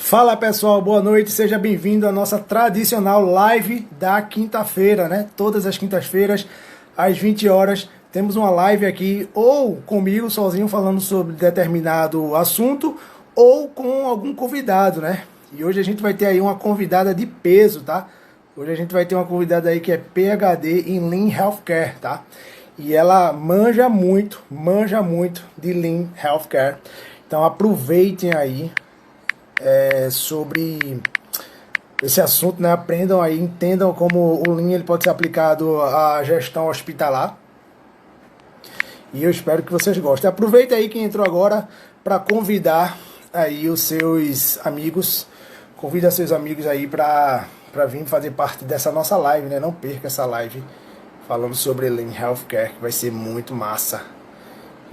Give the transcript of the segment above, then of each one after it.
Fala pessoal, boa noite, seja bem-vindo à nossa tradicional live da quinta-feira, né? Todas as quintas-feiras, às 20 horas, temos uma live aqui, ou comigo sozinho falando sobre determinado assunto, ou com algum convidado, né? E hoje a gente vai ter aí uma convidada de peso, tá? Hoje a gente vai ter uma convidada aí que é PhD em Lean Healthcare, tá? E ela manja muito de Lean Healthcare. Então aproveitem aí sobre esse assunto, né? Aprendam aí, entendam como o Lean ele pode ser aplicado à gestão hospitalar. E eu espero que vocês gostem. Aproveita aí quem entrou agora para convidar aí os seus amigos. Convida seus amigos aí para vir fazer parte dessa nossa live, né? Não perca essa live falando sobre Lean Healthcare, que vai ser muito massa.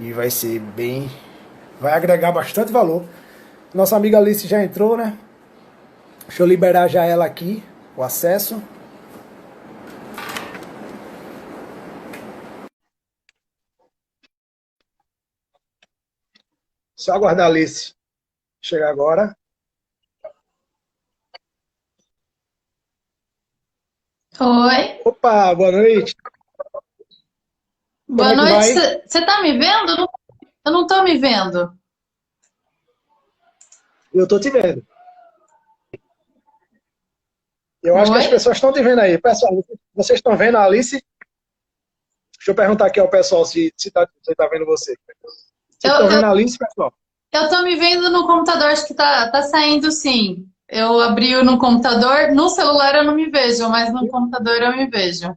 E vai ser bem... vai agregar bastante valor. Nossa amiga Alice já entrou, né? Deixa eu liberar já ela aqui, o acesso. Só aguardar a Alice chegar agora. Oi, Opa, boa noite. Como boa é que noite. vai? Você tá me vendo? Eu não tô me vendo. Eu tô te vendo. Eu acho que as Oi? pessoas estão te vendo aí. Pessoal, vocês estão vendo a Alice? Deixa eu perguntar aqui ao pessoal se tá vendo você. Vocês Eu, estão eu, vendo a Alice, pessoal? eu tô me vendo no computador, acho que tá saindo sim. Eu abri no computador, no celular eu não me vejo, mas no computador eu me vejo.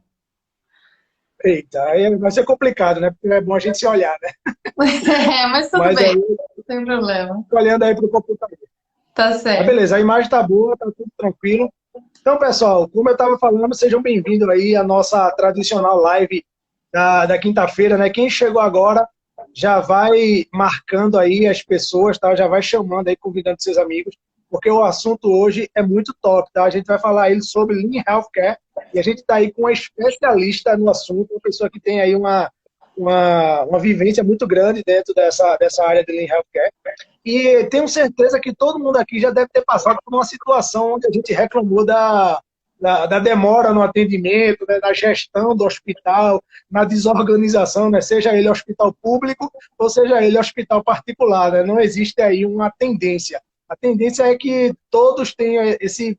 Eita, aí vai ser complicado, né? Porque é bom a gente se olhar, né? É, mas tudo Mas bem, aí, não tem problema. olhando aí pro computador. Tá Mas certo. beleza, a imagem tá boa, tá tudo tranquilo. Então, pessoal, como eu estava falando, sejam bem-vindos aí à nossa tradicional live da quinta-feira, né? Quem chegou agora já vai marcando aí as pessoas, tá? Já vai chamando aí, convidando seus amigos, porque o assunto hoje é muito top, tá? A gente vai falar aí sobre Lean Healthcare e a gente está aí com uma especialista no assunto, uma pessoa que tem aí uma vivência muito grande dentro dessa área de Lean Healthcare. E tenho certeza que todo mundo aqui já deve ter passado por uma situação onde a gente reclamou da demora no atendimento, né, da gestão do hospital, na desorganização, né, seja ele hospital público ou seja ele hospital particular. Né, não existe aí uma tendência. A tendência é que todos tenham esse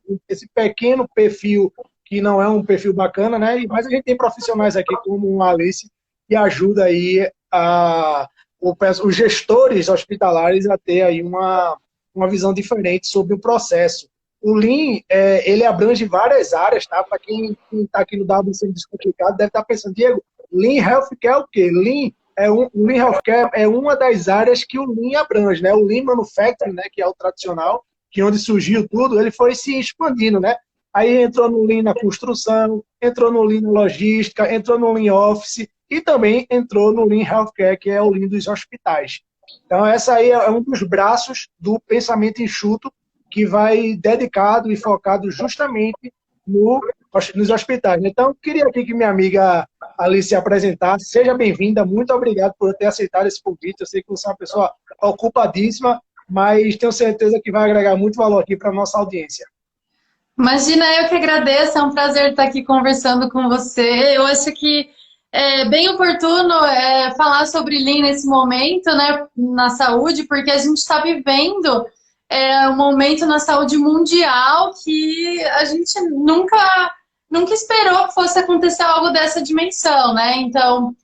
pequeno perfil que não é um perfil bacana, né, mas a gente tem profissionais aqui como a Alice que ajuda aí os gestores hospitalares a ter aí uma visão diferente sobre o processo. O Lean, ele abrange várias áreas, tá? Para quem está aqui no WC Descomplicado, deve estar pensando, Diego, Lean Healthcare é o quê? O Lean Healthcare é uma das áreas que o Lean abrange, né? O Lean Manufacturing, né, que é o tradicional, que é onde surgiu tudo, ele foi se expandindo, né? Aí entrou no Lean na construção, entrou no Lean na logística, entrou no Lean Office, e também entrou no Lean Healthcare, que é o Lean dos hospitais. Então, essa aí é um dos braços do pensamento enxuto que vai dedicado e focado justamente nos hospitais. Então, queria aqui que minha amiga Alice se apresentasse. Seja bem-vinda, muito obrigado por ter aceitado esse convite. Eu sei que você é uma pessoa ocupadíssima, mas tenho certeza que vai agregar muito valor aqui para a nossa audiência. Imagina, eu que agradeço, é um prazer estar aqui conversando com você. Eu acho que é bem oportuno falar sobre Lean nesse momento, né, na saúde, porque a gente está vivendo um momento na saúde mundial que a gente nunca esperou que fosse acontecer algo dessa dimensão, né? Então,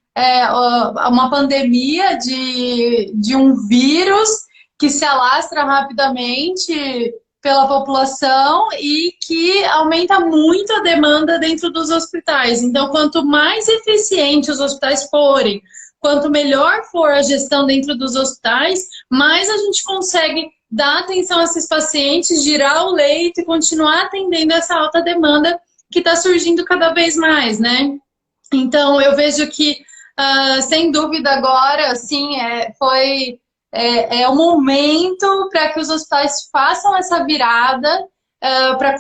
uma pandemia de um vírus que se alastra rapidamente pela população e que aumenta muito a demanda dentro dos hospitais. Então, quanto mais eficientes os hospitais forem, quanto melhor for a gestão dentro dos hospitais, mais a gente consegue dar atenção a esses pacientes, girar o leito e continuar atendendo essa alta demanda que está surgindo cada vez mais, né? Então, eu vejo que, sem dúvida, agora, sim, é o momento para que os hospitais façam essa virada, para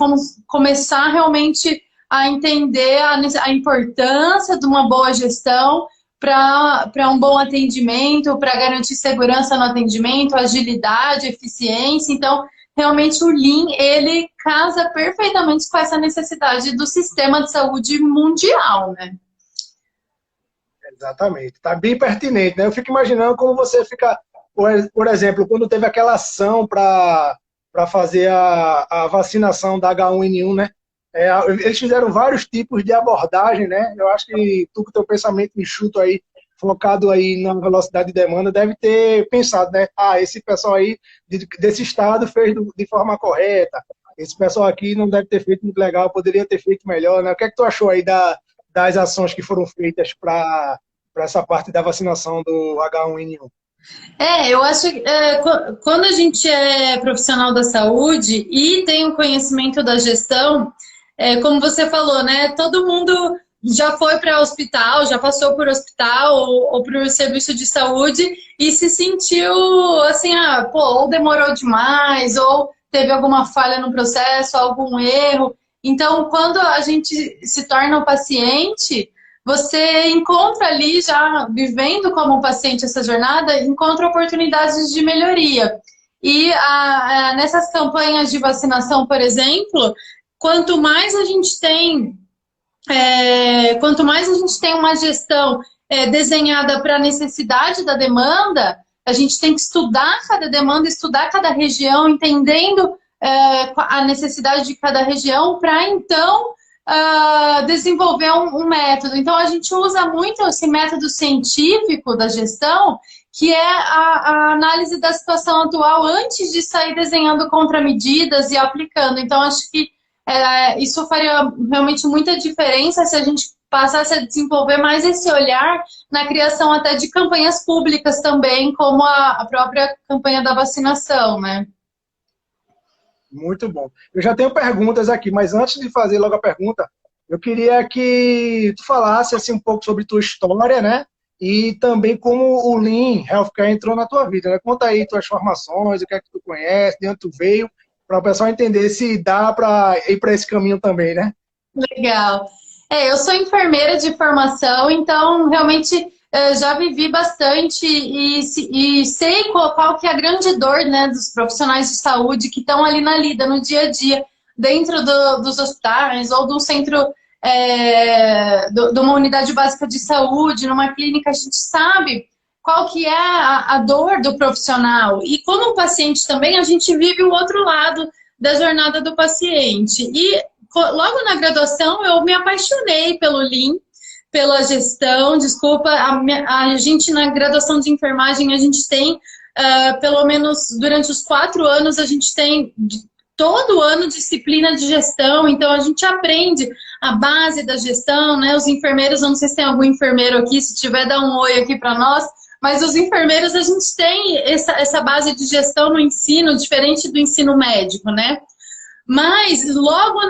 começar realmente a entender a importância de uma boa gestão para um bom atendimento, para garantir segurança no atendimento, agilidade, eficiência. Então, realmente o Lean, ele casa perfeitamente com essa necessidade do sistema de saúde mundial, né? Exatamente. Está bem pertinente, né? Eu fico imaginando como você fica, por exemplo, quando teve aquela ação para fazer a vacinação da H1N1, né? Eles fizeram vários tipos de abordagem, né? Eu acho que tu com teu pensamento enxuto aí, focado aí na velocidade de demanda, deve ter pensado, né? Ah, esse pessoal aí desse estado fez de forma correta. Esse pessoal aqui não deve ter feito muito legal, poderia ter feito melhor, né? O que é que tu achou aí das ações que foram feitas para essa parte da vacinação do H1N1? Eu acho que quando a gente é profissional da saúde e tem o conhecimento da gestão, como você falou, né? Todo mundo já foi para o hospital, já passou por hospital ou por um serviço de saúde e se sentiu assim, ou demorou demais, ou teve alguma falha no processo, algum erro. Então, quando a gente se torna o paciente, você encontra ali, já vivendo como paciente essa jornada, encontra oportunidades de melhoria. E nessas campanhas de vacinação, por exemplo, quanto mais a gente tem uma gestão desenhada para a necessidade da demanda, a gente tem que estudar cada demanda, estudar cada região, entendendo a necessidade de cada região, para então desenvolver um método. Então, a gente usa muito esse método científico da gestão, que é a análise da situação atual antes de sair desenhando contramedidas e aplicando. Então, acho que isso faria realmente muita diferença se a gente passasse a desenvolver mais esse olhar na criação até de campanhas públicas também, como a própria campanha da vacinação, né? Muito bom. Eu já tenho perguntas aqui, mas antes de fazer logo a pergunta, eu queria que tu falasse assim, um pouco sobre tua história, né? E também como o Lean Healthcare entrou na tua vida, né? Conta aí tuas formações, o que é que tu conhece, de onde tu veio, para o pessoal entender se dá para ir para esse caminho também, né? Legal. Eu sou enfermeira de formação, então realmente já vivi bastante e sei qual que é a grande dor, né, dos profissionais de saúde que estão ali na lida, no dia a dia, dentro dos hospitais ou do centro, de uma unidade básica de saúde, numa clínica. A gente sabe qual que é a dor do profissional. E como paciente também, a gente vive o outro lado da jornada do paciente. E logo na graduação, eu me apaixonei pelo Lean, pela gestão. Desculpa, a gente na graduação de enfermagem, a gente tem, pelo menos durante os 4 anos, a gente tem todo ano disciplina de gestão, então a gente aprende a base da gestão, né? Os enfermeiros, eu não sei se tem algum enfermeiro aqui, se tiver, dá um oi aqui para nós, mas os enfermeiros, a gente tem essa base de gestão no ensino, diferente do ensino médico, né? Mas logo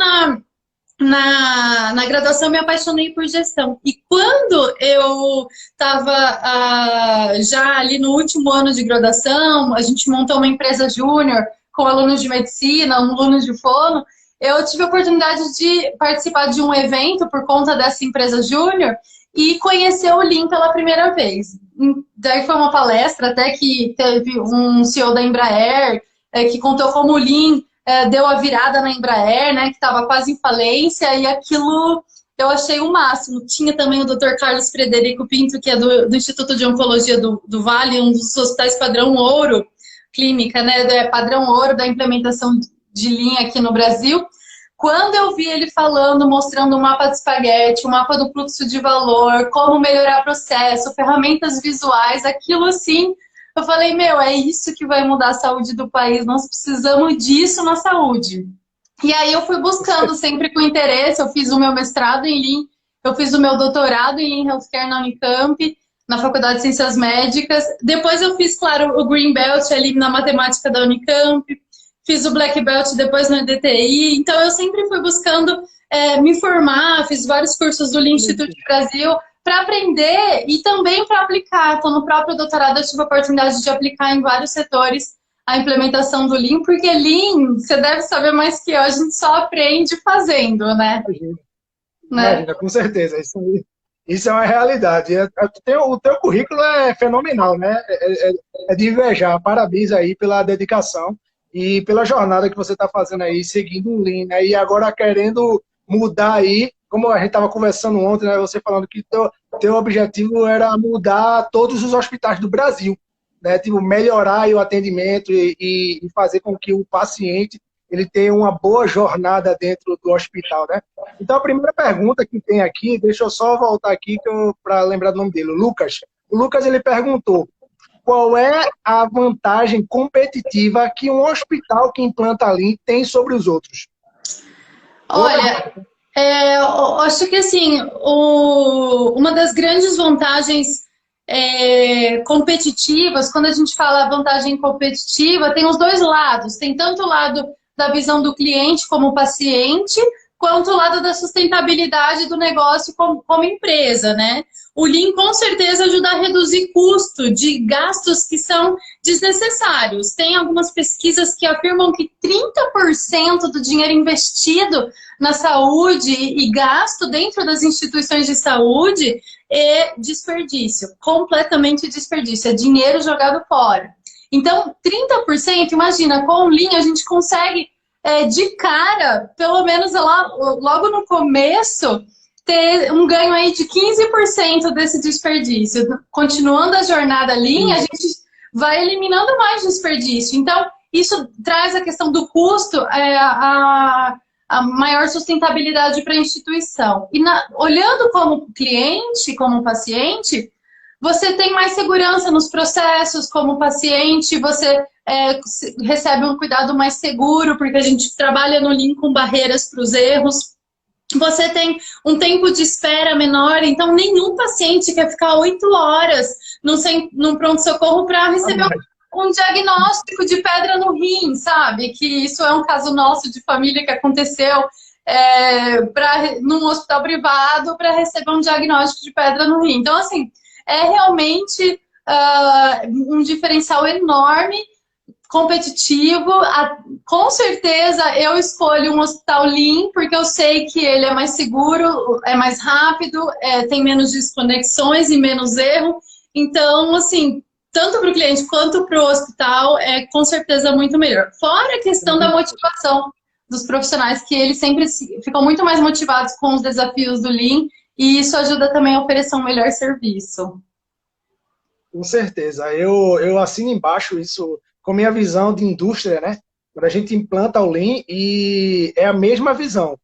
na graduação eu me apaixonei por gestão. E quando eu estava já ali no último ano de graduação, a gente montou uma empresa júnior com alunos de medicina, alunos de fono, eu tive a oportunidade de participar de um evento por conta dessa empresa júnior e conhecer o Lean pela primeira vez. Daí foi uma palestra até que teve um CEO da Embraer que contou como o Lean deu a virada na Embraer, né, que estava quase em falência, e aquilo eu achei o máximo. Tinha também o Dr. Carlos Frederico Pinto, que é do Instituto de Oncologia do Vale, um dos hospitais padrão ouro, clínica, né, padrão ouro da implementação de Lean aqui no Brasil. Quando eu vi ele falando, mostrando o mapa de espaguete, o mapa do fluxo de valor, como melhorar processo, ferramentas visuais, aquilo assim, eu falei, é isso que vai mudar a saúde do país, nós precisamos disso na saúde. E aí eu fui buscando sempre com interesse, eu fiz o meu mestrado em Lean, eu fiz o meu doutorado em Lean Healthcare na Unicamp, na Faculdade de Ciências Médicas. Depois eu fiz, claro, o Green Belt ali na matemática da Unicamp, fiz o Black Belt depois no EDTI. Então eu sempre fui buscando me formar, fiz vários cursos do Lean Institute Brasil, para aprender e também para aplicar. Então, no próprio doutorado, eu tive a oportunidade de aplicar em vários setores a implementação do Lean, porque Lean, você deve saber mais que eu, a gente só aprende fazendo, né? Imagina, com certeza. Isso é uma realidade. O teu currículo é fenomenal, né? É de invejar. Parabéns aí pela dedicação. e pela jornada que você está fazendo aí, seguindo um Lean, né? E agora querendo mudar aí, como a gente estava conversando ontem, né? Você falando que teu objetivo era mudar todos os hospitais do Brasil, né? Tipo, melhorar aí o atendimento e fazer com que o paciente ele tenha uma boa jornada dentro do hospital, né? Então, a primeira pergunta que tem aqui, deixa eu só voltar aqui para lembrar do nome dele, o Lucas. O Lucas, ele perguntou: qual é a vantagem competitiva que um hospital que implanta Lean tem sobre os outros? Olha, eu acho que assim, uma das grandes vantagens competitivas, quando a gente fala vantagem competitiva, tem os dois lados. Tem tanto o lado da visão do cliente como paciente, quanto o lado da sustentabilidade do negócio como empresa, né? O Lean com certeza ajuda a reduzir custo de gastos que são desnecessários. Tem algumas pesquisas que afirmam que 30% do dinheiro investido na saúde e gasto dentro das instituições de saúde é desperdício, completamente desperdício, é dinheiro jogado fora. Então, 30%, imagina, com o Lean a gente consegue de cara, pelo menos lá, logo no começo, ter um ganho aí de 15% desse desperdício. Continuando a jornada Lean, a gente vai eliminando mais desperdício. Então, isso traz a questão do custo, a maior sustentabilidade para a instituição. E olhando como cliente, como paciente, você tem mais segurança nos processos como paciente, você recebe um cuidado mais seguro, porque a gente trabalha no Lean com barreiras para os erros. Você tem um tempo de espera menor, então nenhum paciente quer ficar 8 horas num pronto-socorro para receber um diagnóstico de pedra no rim, sabe? Que isso é um caso nosso de família que aconteceu num hospital privado para receber um diagnóstico de pedra no rim. Então, assim, é realmente um diferencial enorme, competitivo. Com certeza eu escolho um hospital Lean, porque eu sei que ele é mais seguro, é mais rápido, tem menos desconexões e menos erro. Então, assim, tanto para o cliente quanto para o hospital, é com certeza muito melhor. Fora a questão da motivação dos profissionais, que eles sempre ficam muito mais motivados com os desafios do Lean, e isso ajuda também a oferecer um melhor serviço. Com certeza. Eu assino embaixo isso com minha visão de indústria, né? Quando a gente implanta o Lean, e é a mesma visão.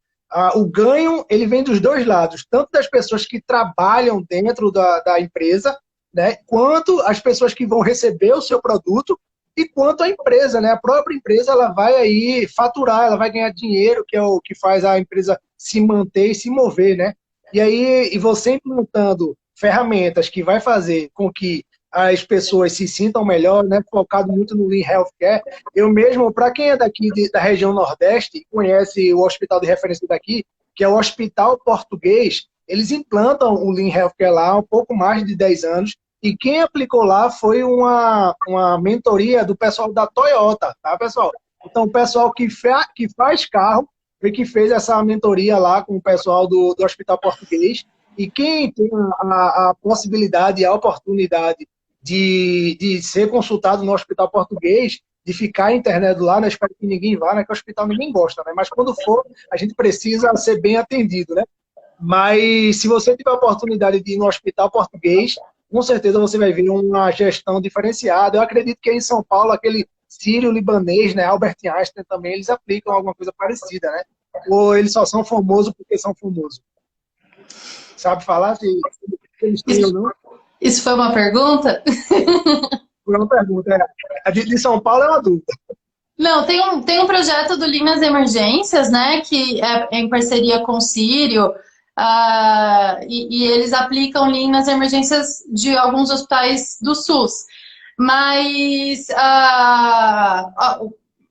O ganho, ele vem dos dois lados, tanto das pessoas que trabalham dentro da empresa, né? Quanto as pessoas que vão receber o seu produto, e quanto a empresa, né? A própria empresa, ela vai aí faturar, ela vai ganhar dinheiro, que é o que faz a empresa se manter e se mover, né? E aí, você implantando ferramentas que vai fazer com que as pessoas se sintam melhor, né? Focado muito no Lean Healthcare. Eu mesmo, para quem é daqui da região Nordeste, conhece o hospital de referência daqui, que é o Hospital Português, eles implantam o Lean Healthcare lá há um pouco mais de 10 anos, e quem aplicou lá foi uma mentoria do pessoal da Toyota, tá, pessoal? Então, o pessoal que faz carro foi que fez essa mentoria lá com o pessoal do Hospital Português, e quem tem a possibilidade e a oportunidade de ser consultado no Hospital Português, de ficar internado lá, né? Espero que ninguém vá, né? Que o hospital ninguém gosta, né? Mas quando for, a gente precisa ser bem atendido, né? Mas se você tiver a oportunidade de ir no Hospital Português, com certeza você vai ver uma gestão diferenciada. Eu acredito que em São Paulo, aquele sírio-libanês, né? Albert Einstein também, eles aplicam alguma coisa parecida, né? Ou eles só são famosos porque são famosos. Sabe falar se eles têm ou não? Isso foi uma pergunta? Foi uma pergunta, A de São Paulo é uma dúvida. Não, tem um projeto do Lean nas Emergências, né, que é em parceria com o Sírio, e eles aplicam Lean nas emergências de alguns hospitais do SUS. Mas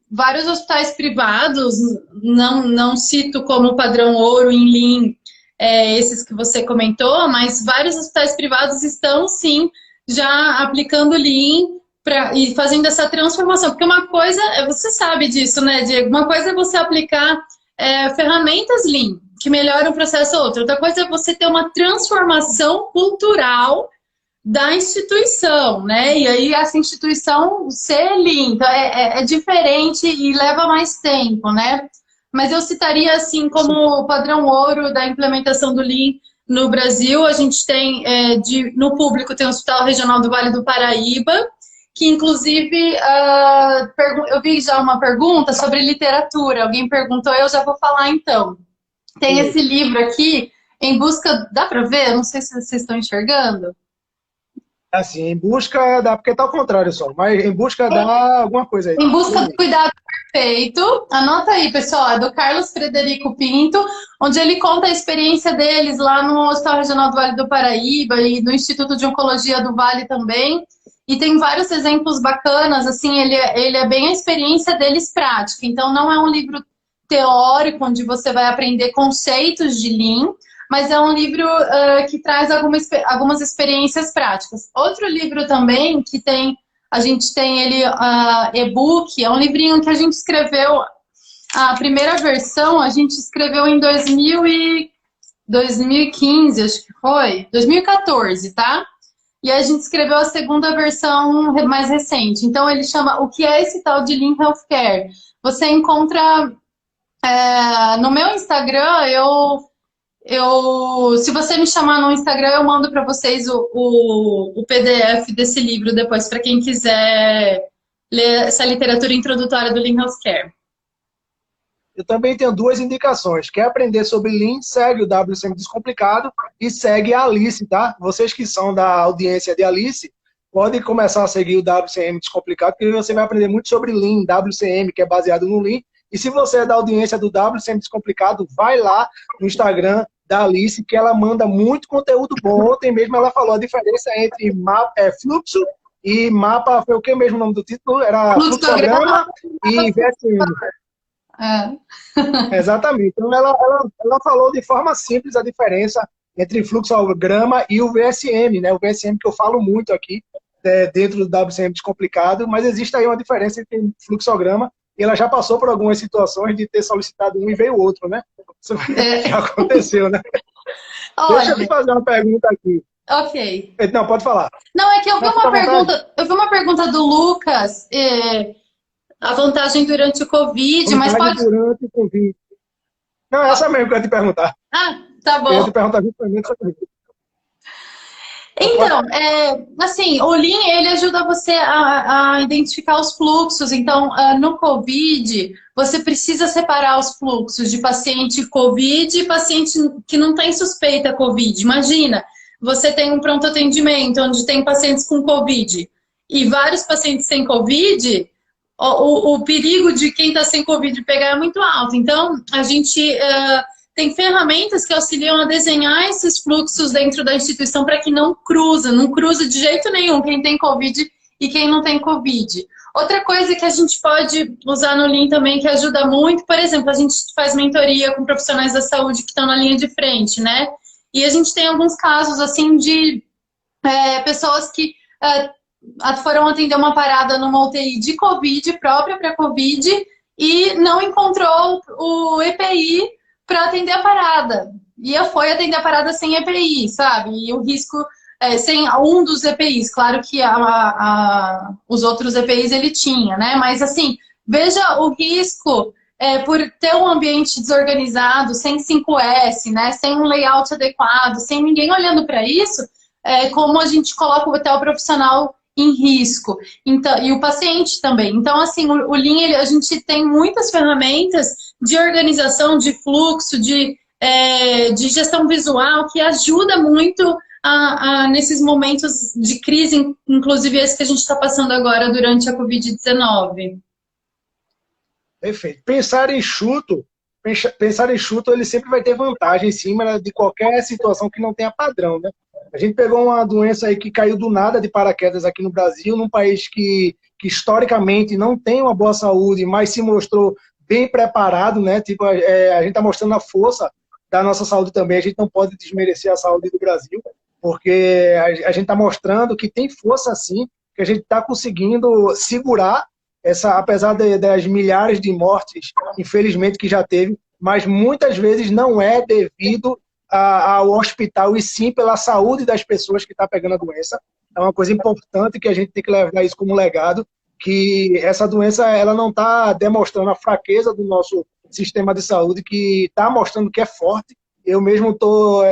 vários hospitais privados, não cito como padrão ouro em Lean, esses que você comentou, mas vários hospitais privados estão, sim, já aplicando Lean e fazendo essa transformação. Porque uma coisa, você sabe disso, né, Diego? Uma coisa é você aplicar ferramentas Lean, que melhoram o processo, outra coisa é você ter uma transformação cultural da instituição, né? E aí essa instituição ser Lean, então é diferente e leva mais tempo, né? Mas eu citaria assim como Sim. o padrão ouro da implementação do Lean no Brasil. A gente tem no público tem o Hospital Regional do Vale do Paraíba, que inclusive eu vi já uma pergunta sobre literatura. Alguém perguntou, eu já vou falar então. Tem esse livro aqui, Em Busca... Dá para ver? Eu não sei se vocês estão enxergando. Assim, em busca da... Porque tá ao contrário só, mas em busca da alguma coisa aí. Em Busca do Cuidado Perfeito. Anota aí, pessoal, é do Carlos Frederico Pinto, onde ele conta a experiência deles lá no Hospital Regional do Vale do Paraíba e no Instituto de Oncologia do Vale também. E tem vários exemplos bacanas, assim, ele é bem a experiência deles prática. Então, não é um livro teórico, onde você vai aprender conceitos de Lean, mas é um livro que traz algumas experiências práticas. Outro livro também que tem, a gente tem ele e-book, é um livrinho que a gente escreveu, a primeira versão a gente escreveu em 2015, acho que foi, 2014, tá? E a gente escreveu a segunda versão mais recente. Então ele chama O que é esse tal de Lean Healthcare? Você encontra no meu Instagram, se você me chamar no Instagram, eu mando para vocês o PDF desse livro depois, para quem quiser ler essa literatura introdutória do Lean Healthcare. Eu também tenho duas indicações. Quer aprender sobre Lean, segue o WCM Descomplicado e segue a Alice, tá? Vocês que são da audiência de Alice, podem começar a seguir o WCM Descomplicado, porque você vai aprender muito sobre Lean, WCM, que é baseado no Lean. E se você é da audiência do WCM Descomplicado, vai lá no Instagram da Alice, que ela manda muito conteúdo bom. Ontem mesmo ela falou a diferença entre fluxo e mapa, foi o que mesmo o nome do título? Era fluxograma e VSM. Exatamente. Então ela falou de forma simples a diferença entre fluxograma e o VSM, né? O VSM que eu falo muito aqui dentro do WCM Descomplicado, mas existe aí uma diferença entre fluxograma e ela já passou por algumas situações de ter solicitado um e veio outro, né? Isso já aconteceu, né? Olha, deixa eu te fazer uma pergunta aqui. Ok. Não, pode falar. Não, é que eu vi uma pergunta do Lucas, a vantagem durante o Covid, mas pode... durante o Covid. Não, essa mesmo que eu ia te perguntar. Ah, tá bom. Eu ia te perguntar justamente sobre isso. Então, assim, o Lean, ele ajuda você a identificar os fluxos. Então, no COVID, você precisa separar os fluxos de paciente COVID e paciente que não tem suspeita COVID. Imagina, você tem um pronto atendimento onde tem pacientes com COVID e vários pacientes sem COVID, o perigo de quem está sem Covid pegar é muito alto. Então, a gente... tem ferramentas que auxiliam a desenhar esses fluxos dentro da instituição para que não cruza de jeito nenhum quem tem Covid e quem não tem Covid. Outra coisa que a gente pode usar no Lean também, que ajuda muito, por exemplo, a gente faz mentoria com profissionais da saúde que estão na linha de frente, né? E a gente tem alguns casos, assim, de pessoas que foram atender uma parada numa UTI de Covid, própria para Covid, e não encontrou o EPI para atender a parada. E foi atender a parada sem EPI, sabe? E o risco, sem um dos EPIs, claro que os outros EPIs ele tinha, né? Mas assim, veja o risco por ter um ambiente desorganizado, sem 5S, né? Sem um layout adequado, sem ninguém olhando para isso, como a gente coloca até o profissional em risco, então, e o paciente também. Então, assim, o Lean, a gente tem muitas ferramentas de organização, de fluxo, de gestão visual, que ajuda muito nesses momentos de crise, inclusive esse que a gente está passando agora durante a Covid-19. Perfeito. Pensar em enxuto, ele sempre vai ter vantagem em cima de qualquer situação que não tenha padrão, né? A gente pegou uma doença aí que caiu do nada de paraquedas aqui no Brasil, num país que historicamente não tem uma boa saúde, mas se mostrou bem preparado, né? Tipo, a gente está mostrando a força da nossa saúde também. A gente não pode desmerecer a saúde do Brasil, porque a gente está mostrando que tem força sim, que a gente está conseguindo segurar apesar das milhares de mortes, infelizmente, que já teve, mas muitas vezes não é devido ao hospital, e sim pela saúde das pessoas que estão pegando a doença. é uma coisa importante que a gente tem que levar isso como legado, que essa doença ela não está demonstrando a fraqueza do nosso sistema de saúde, que está mostrando que é forte. Eu mesmo estou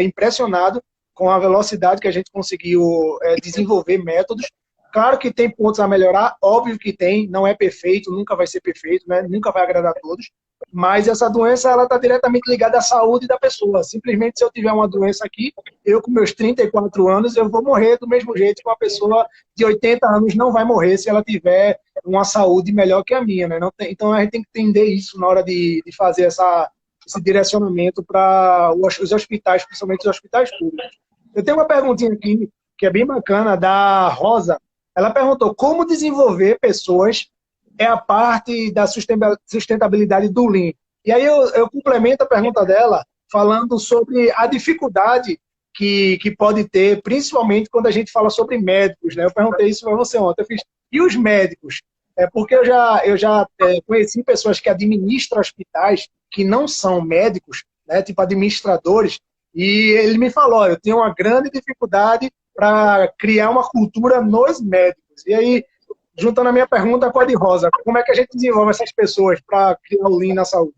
impressionado com a velocidade que a gente conseguiu desenvolver métodos. Claro que tem pontos a melhorar, óbvio que tem, não é perfeito, nunca vai ser perfeito, né? Nunca vai agradar a todos, mas essa doença ela está diretamente ligada à saúde da pessoa. Simplesmente se eu tiver uma doença aqui, eu com meus 34 anos, eu vou morrer do mesmo jeito que uma pessoa de 80 anos não vai morrer se ela tiver uma saúde melhor que a minha, né? Então a gente tem que entender isso na hora de fazer esse direcionamento para os hospitais, principalmente os hospitais públicos. Eu tenho uma perguntinha aqui, que é bem bacana, da Rosa. Ela perguntou como desenvolver pessoas é a parte da sustentabilidade do Lean. E aí eu complemento a pergunta dela falando sobre a dificuldade que pode ter, principalmente quando a gente fala sobre médicos, né? Eu perguntei isso para você ontem. Eu fiz, e os médicos? Porque eu já conheci pessoas que administram hospitais que não são médicos, né? Tipo administradores, e ele me falou, eu tenho uma grande dificuldade para criar uma cultura nos médicos. E aí, juntando a minha pergunta com a de Rosa, como é que a gente desenvolve essas pessoas para criar o Lean na saúde?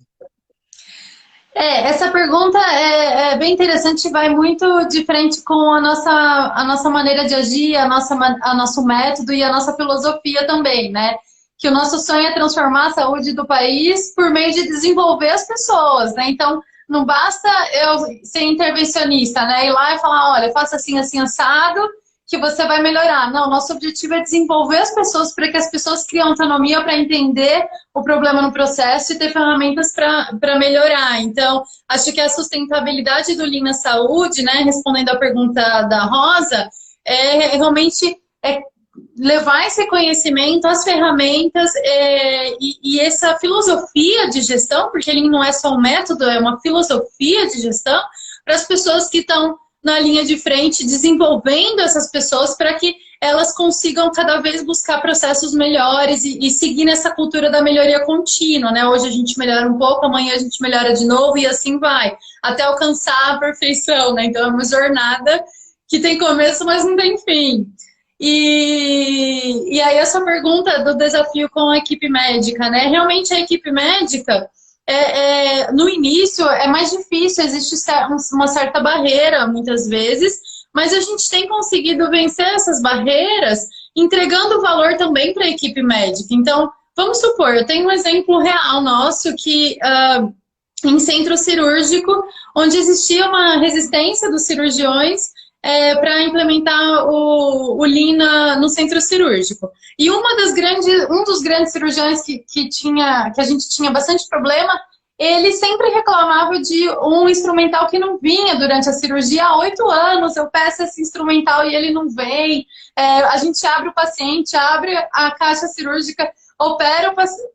Essa pergunta é bem interessante, vai muito de frente com a nossa maneira de agir, a nosso método e a nossa filosofia também, né? Que o nosso sonho é transformar a saúde do país por meio de desenvolver as pessoas, né? Então, não basta eu ser intervencionista, né? Ir lá e falar, olha, faça assim, assim, assado, que você vai melhorar. Não, nosso objetivo é desenvolver as pessoas para que as pessoas criem autonomia para entender o problema no processo e ter ferramentas para melhorar. Então, acho que a sustentabilidade do Lean na saúde, né, respondendo à pergunta da Rosa, realmente levar esse conhecimento, as ferramentas e essa filosofia de gestão, porque Lean não é só um método, é uma filosofia de gestão, para as pessoas que estão na linha de frente, desenvolvendo essas pessoas para que elas consigam cada vez buscar processos melhores e seguir nessa cultura da melhoria contínua, né? Hoje a gente melhora um pouco, amanhã a gente melhora de novo e assim vai, até alcançar a perfeição, né? Então é uma jornada que tem começo, mas não tem fim. E aí essa pergunta do desafio com a equipe médica, né? Realmente a equipe médica, no início é mais difícil, existe uma certa barreira muitas vezes, mas a gente tem conseguido vencer essas barreiras entregando valor também para a equipe médica. Então, vamos supor, eu tenho um exemplo real nosso que em centro cirúrgico, onde existia uma resistência dos cirurgiões para implementar o Lean no centro cirúrgico. E um dos grandes cirurgiões que a gente tinha bastante problema, ele sempre reclamava de um instrumental que não vinha durante a cirurgia. Há 8 anos eu peço esse instrumental e ele não vem. A gente abre o paciente, abre a caixa cirúrgica,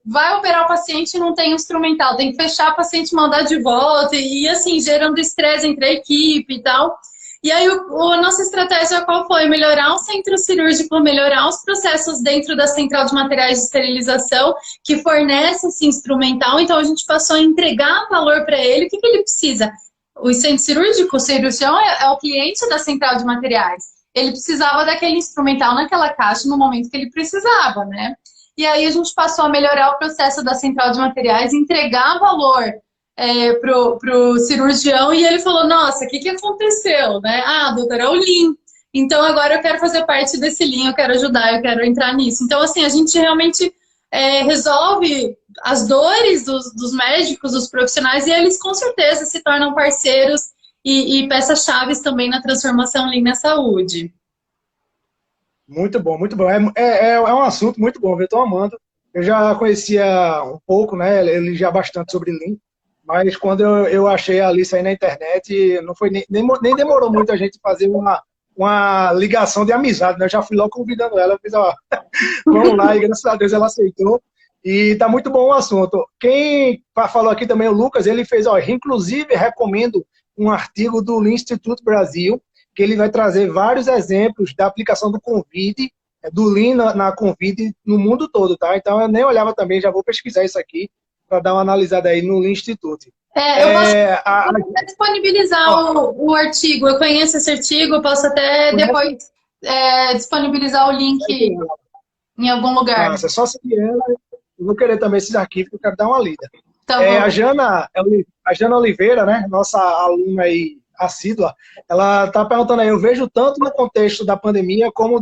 vai operar o paciente e não tem instrumental. Tem que fechar o paciente, mandar de volta e assim, gerando estresse entre a equipe e tal. E aí, a nossa estratégia qual foi? Melhorar o centro cirúrgico, melhorar os processos dentro da central de materiais de esterilização, que fornece esse instrumental. Então, a gente passou a entregar valor para ele. O que ele precisa? O centro cirúrgico, o cirurgião, é o cliente da central de materiais. Ele precisava daquele instrumental naquela caixa no momento que ele precisava, né? E aí, a gente passou a melhorar o processo da central de materiais, entregar valor pro cirurgião, e ele falou, nossa, o que aconteceu, né? Ah, doutora, é o Lean. Então, agora eu quero fazer parte desse Lean, eu quero ajudar, eu quero entrar nisso. Então, assim, a gente realmente resolve as dores dos médicos, dos profissionais, e eles, com certeza, se tornam parceiros e peças-chave também na transformação Lean na saúde. Muito bom, muito bom. É um assunto muito bom, eu estou amando. Eu já conhecia um pouco, né? Ele já bastante sobre Lean. Mas quando eu achei a Alice aí na internet, não foi nem demorou muito a gente fazer uma ligação de amizade, né? Eu já fui logo convidando ela, eu fiz, ó, vamos lá, e graças a Deus ela aceitou. E tá muito bom o assunto. Quem falou aqui também, o Lucas, ele fez, ó, inclusive recomendo um artigo do Lean Institute Brasil, que ele vai trazer vários exemplos da aplicação do Covid, do Lean na Covid no mundo todo, tá? Então eu nem olhava também, já vou pesquisar isso aqui, para dar uma analisada aí no Lean Institute. Eu posso disponibilizar o artigo, eu conheço esse artigo, eu posso até depois disponibilizar o link em algum lugar. Nossa, é só seguir ela. Eu vou querer também esses arquivos, que eu quero dar uma lida. Tá bom. A Jana Oliveira, né, nossa aluna aí assídua, ela está perguntando aí, eu vejo tanto no contexto da pandemia como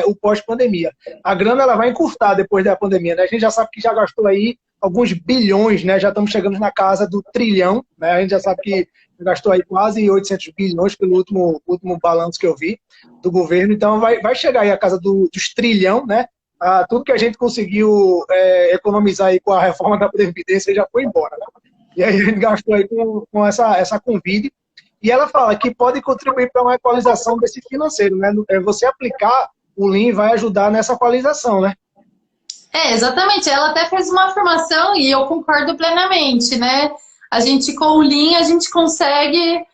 o pós-pandemia. A grana ela vai encurtar depois da pandemia, né? A gente já sabe que já gastou aí alguns bilhões, né? Já estamos chegando na casa do trilhão, né? A gente já sabe que gastou aí quase 800 bilhões pelo último balanço que eu vi do governo, então vai chegar aí a casa dos trilhão, né? Tudo que a gente conseguiu economizar aí com a reforma da Previdência já foi embora, né? E aí a gente gastou aí com essa Convide. E ela fala que pode contribuir para uma equalização desse financeiro, né? Você aplicar o Lean vai ajudar nessa equalização, né? Exatamente. Ela até fez uma afirmação e eu concordo plenamente, né? A gente, com o Lean, a gente consegue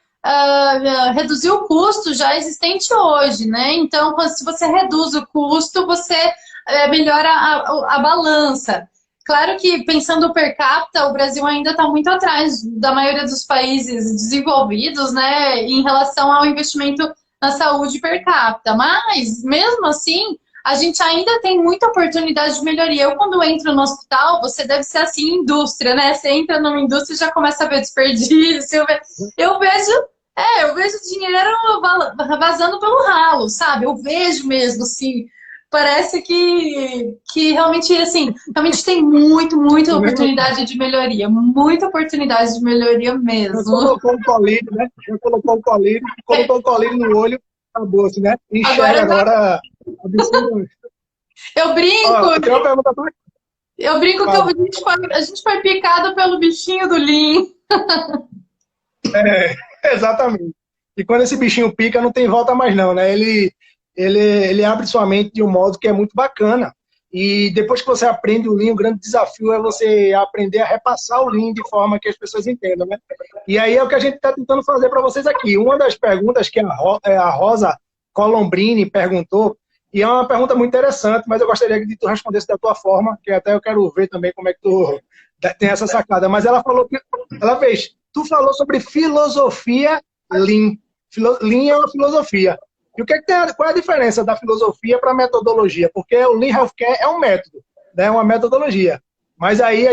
reduzir o custo já existente hoje, né? Então, se você reduz o custo, você melhora a balança. Claro que, pensando per capita, o Brasil ainda está muito atrás da maioria dos países desenvolvidos, né, em relação ao investimento na saúde per capita. Mas, mesmo assim, a gente ainda tem muita oportunidade de melhoria. Eu, quando entro no hospital, você deve ser assim, indústria, né? Você entra numa indústria e já começa a ver desperdício. Eu vejo dinheiro vazando pelo ralo, sabe? Eu vejo mesmo, assim. Parece que realmente, assim, realmente tem muita oportunidade de melhoria. Muita oportunidade de melhoria mesmo. Colocou um colírio, né? Colocou um colírio no olho, acabou, assim, né? Enxerga agora. Eu brinco. Tem uma pergunta pra... Eu brinco que a gente foi picado pelo bichinho do Lean. Exatamente. E quando esse bichinho pica, não tem volta mais não, né? Ele abre sua mente de um modo que é muito bacana. E depois que você aprende o Lean, o grande desafio é você aprender a repassar o Lean de forma que as pessoas entendam, né? E aí é o que a gente está tentando fazer para vocês aqui. Uma das perguntas que a Rosa Colombrini perguntou, e é uma pergunta muito interessante, mas eu gostaria que tu respondesse da tua forma, que até eu quero ver também como é que tu tem essa sacada. Mas ela falou que... tu falou sobre filosofia Lean. Lean é uma filosofia. E qual é a diferença da filosofia para a metodologia? Porque o Lean Healthcare é um método, né? É uma metodologia. Mas aí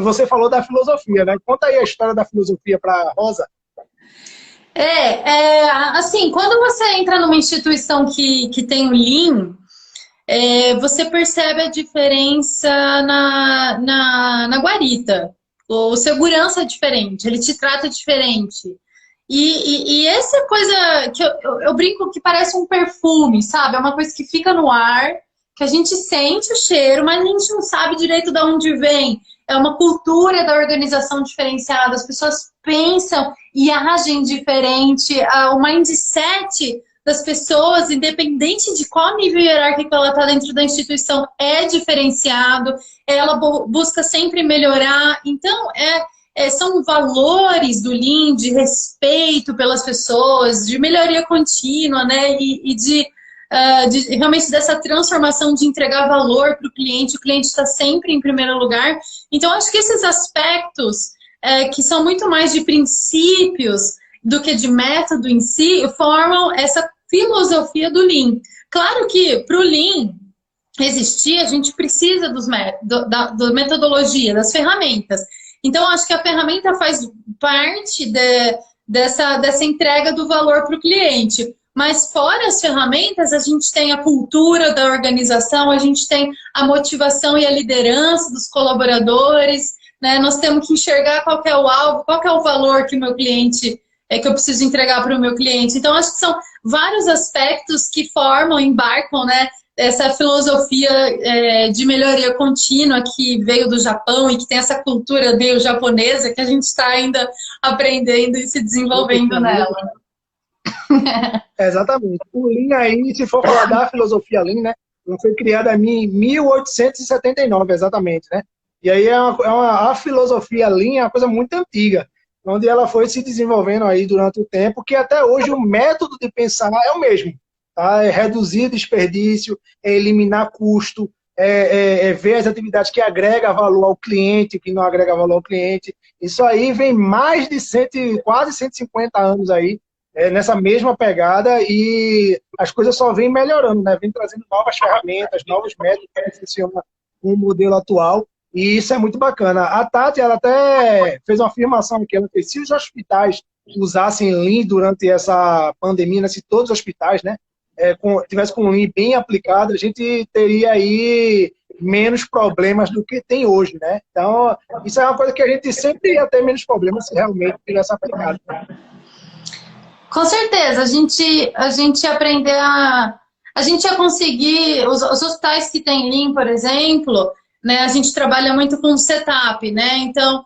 você falou da filosofia, né? Conta aí a história da filosofia para a Rosa. Assim, quando você entra numa instituição que tem o Lean, você percebe a diferença na guarita. O segurança é diferente, ele te trata diferente. E essa coisa que eu brinco que parece um perfume, sabe? É uma coisa que fica no ar, que a gente sente o cheiro, mas a gente não sabe direito de onde vem. É uma cultura da organização diferenciada, as pessoas pensam e agem diferente, o mindset das pessoas, independente de qual nível hierárquico ela está dentro da instituição, é diferenciado, ela busca sempre melhorar. Então, são valores do Lean, de respeito pelas pessoas, de melhoria contínua, né? E de realmente dessa transformação de entregar valor para o cliente está sempre em primeiro lugar. Então, acho que esses aspectos que são muito mais de princípios do que de método em si, formam essa filosofia do Lean. Claro que para o Lean existir, a gente precisa da metodologia, das ferramentas. Então, acho que a ferramenta faz parte dessa entrega do valor para o cliente. Mas fora as ferramentas, a gente tem a cultura da organização, a gente tem a motivação e a liderança dos colaboradores, né? Nós temos que enxergar qual que é o alvo, qual que é o valor que o meu cliente, que eu preciso entregar para o meu cliente. Então, acho que são vários aspectos que embarcam, né? Essa filosofia de melhoria contínua que veio do Japão e que tem essa cultura meio japonesa que a gente está ainda aprendendo e se desenvolvendo nela. Exatamente. O Lean aí, se for falar da filosofia Lean, né? Ela foi criada em 1879, exatamente, né? E aí a filosofia Lean é uma coisa muito antiga, onde ela foi se desenvolvendo aí durante o tempo, que até hoje o método de pensar é o mesmo. Tá? É reduzir desperdício, é eliminar custo, ver as atividades que agregam valor ao cliente, que não agrega valor ao cliente. Isso aí vem mais de quase 150 anos aí nessa mesma pegada e as coisas só vêm melhorando, né? Vem trazendo novas ferramentas, novos métodos que funcionam com o modelo atual e isso é muito bacana. A Tati, ela até fez uma afirmação que ela fez, se os hospitais usassem Lean durante essa pandemia, né? Se todos os hospitais, né, tivesse com o Lean bem aplicado, a gente teria aí menos problemas do que tem hoje, né? Então, isso é uma coisa que a gente sempre ia ter menos problemas se realmente tivesse aplicado. Com certeza, a gente aprender a gente ia conseguir, os hospitais que tem Lean, por exemplo, né, a gente trabalha muito com setup, né, então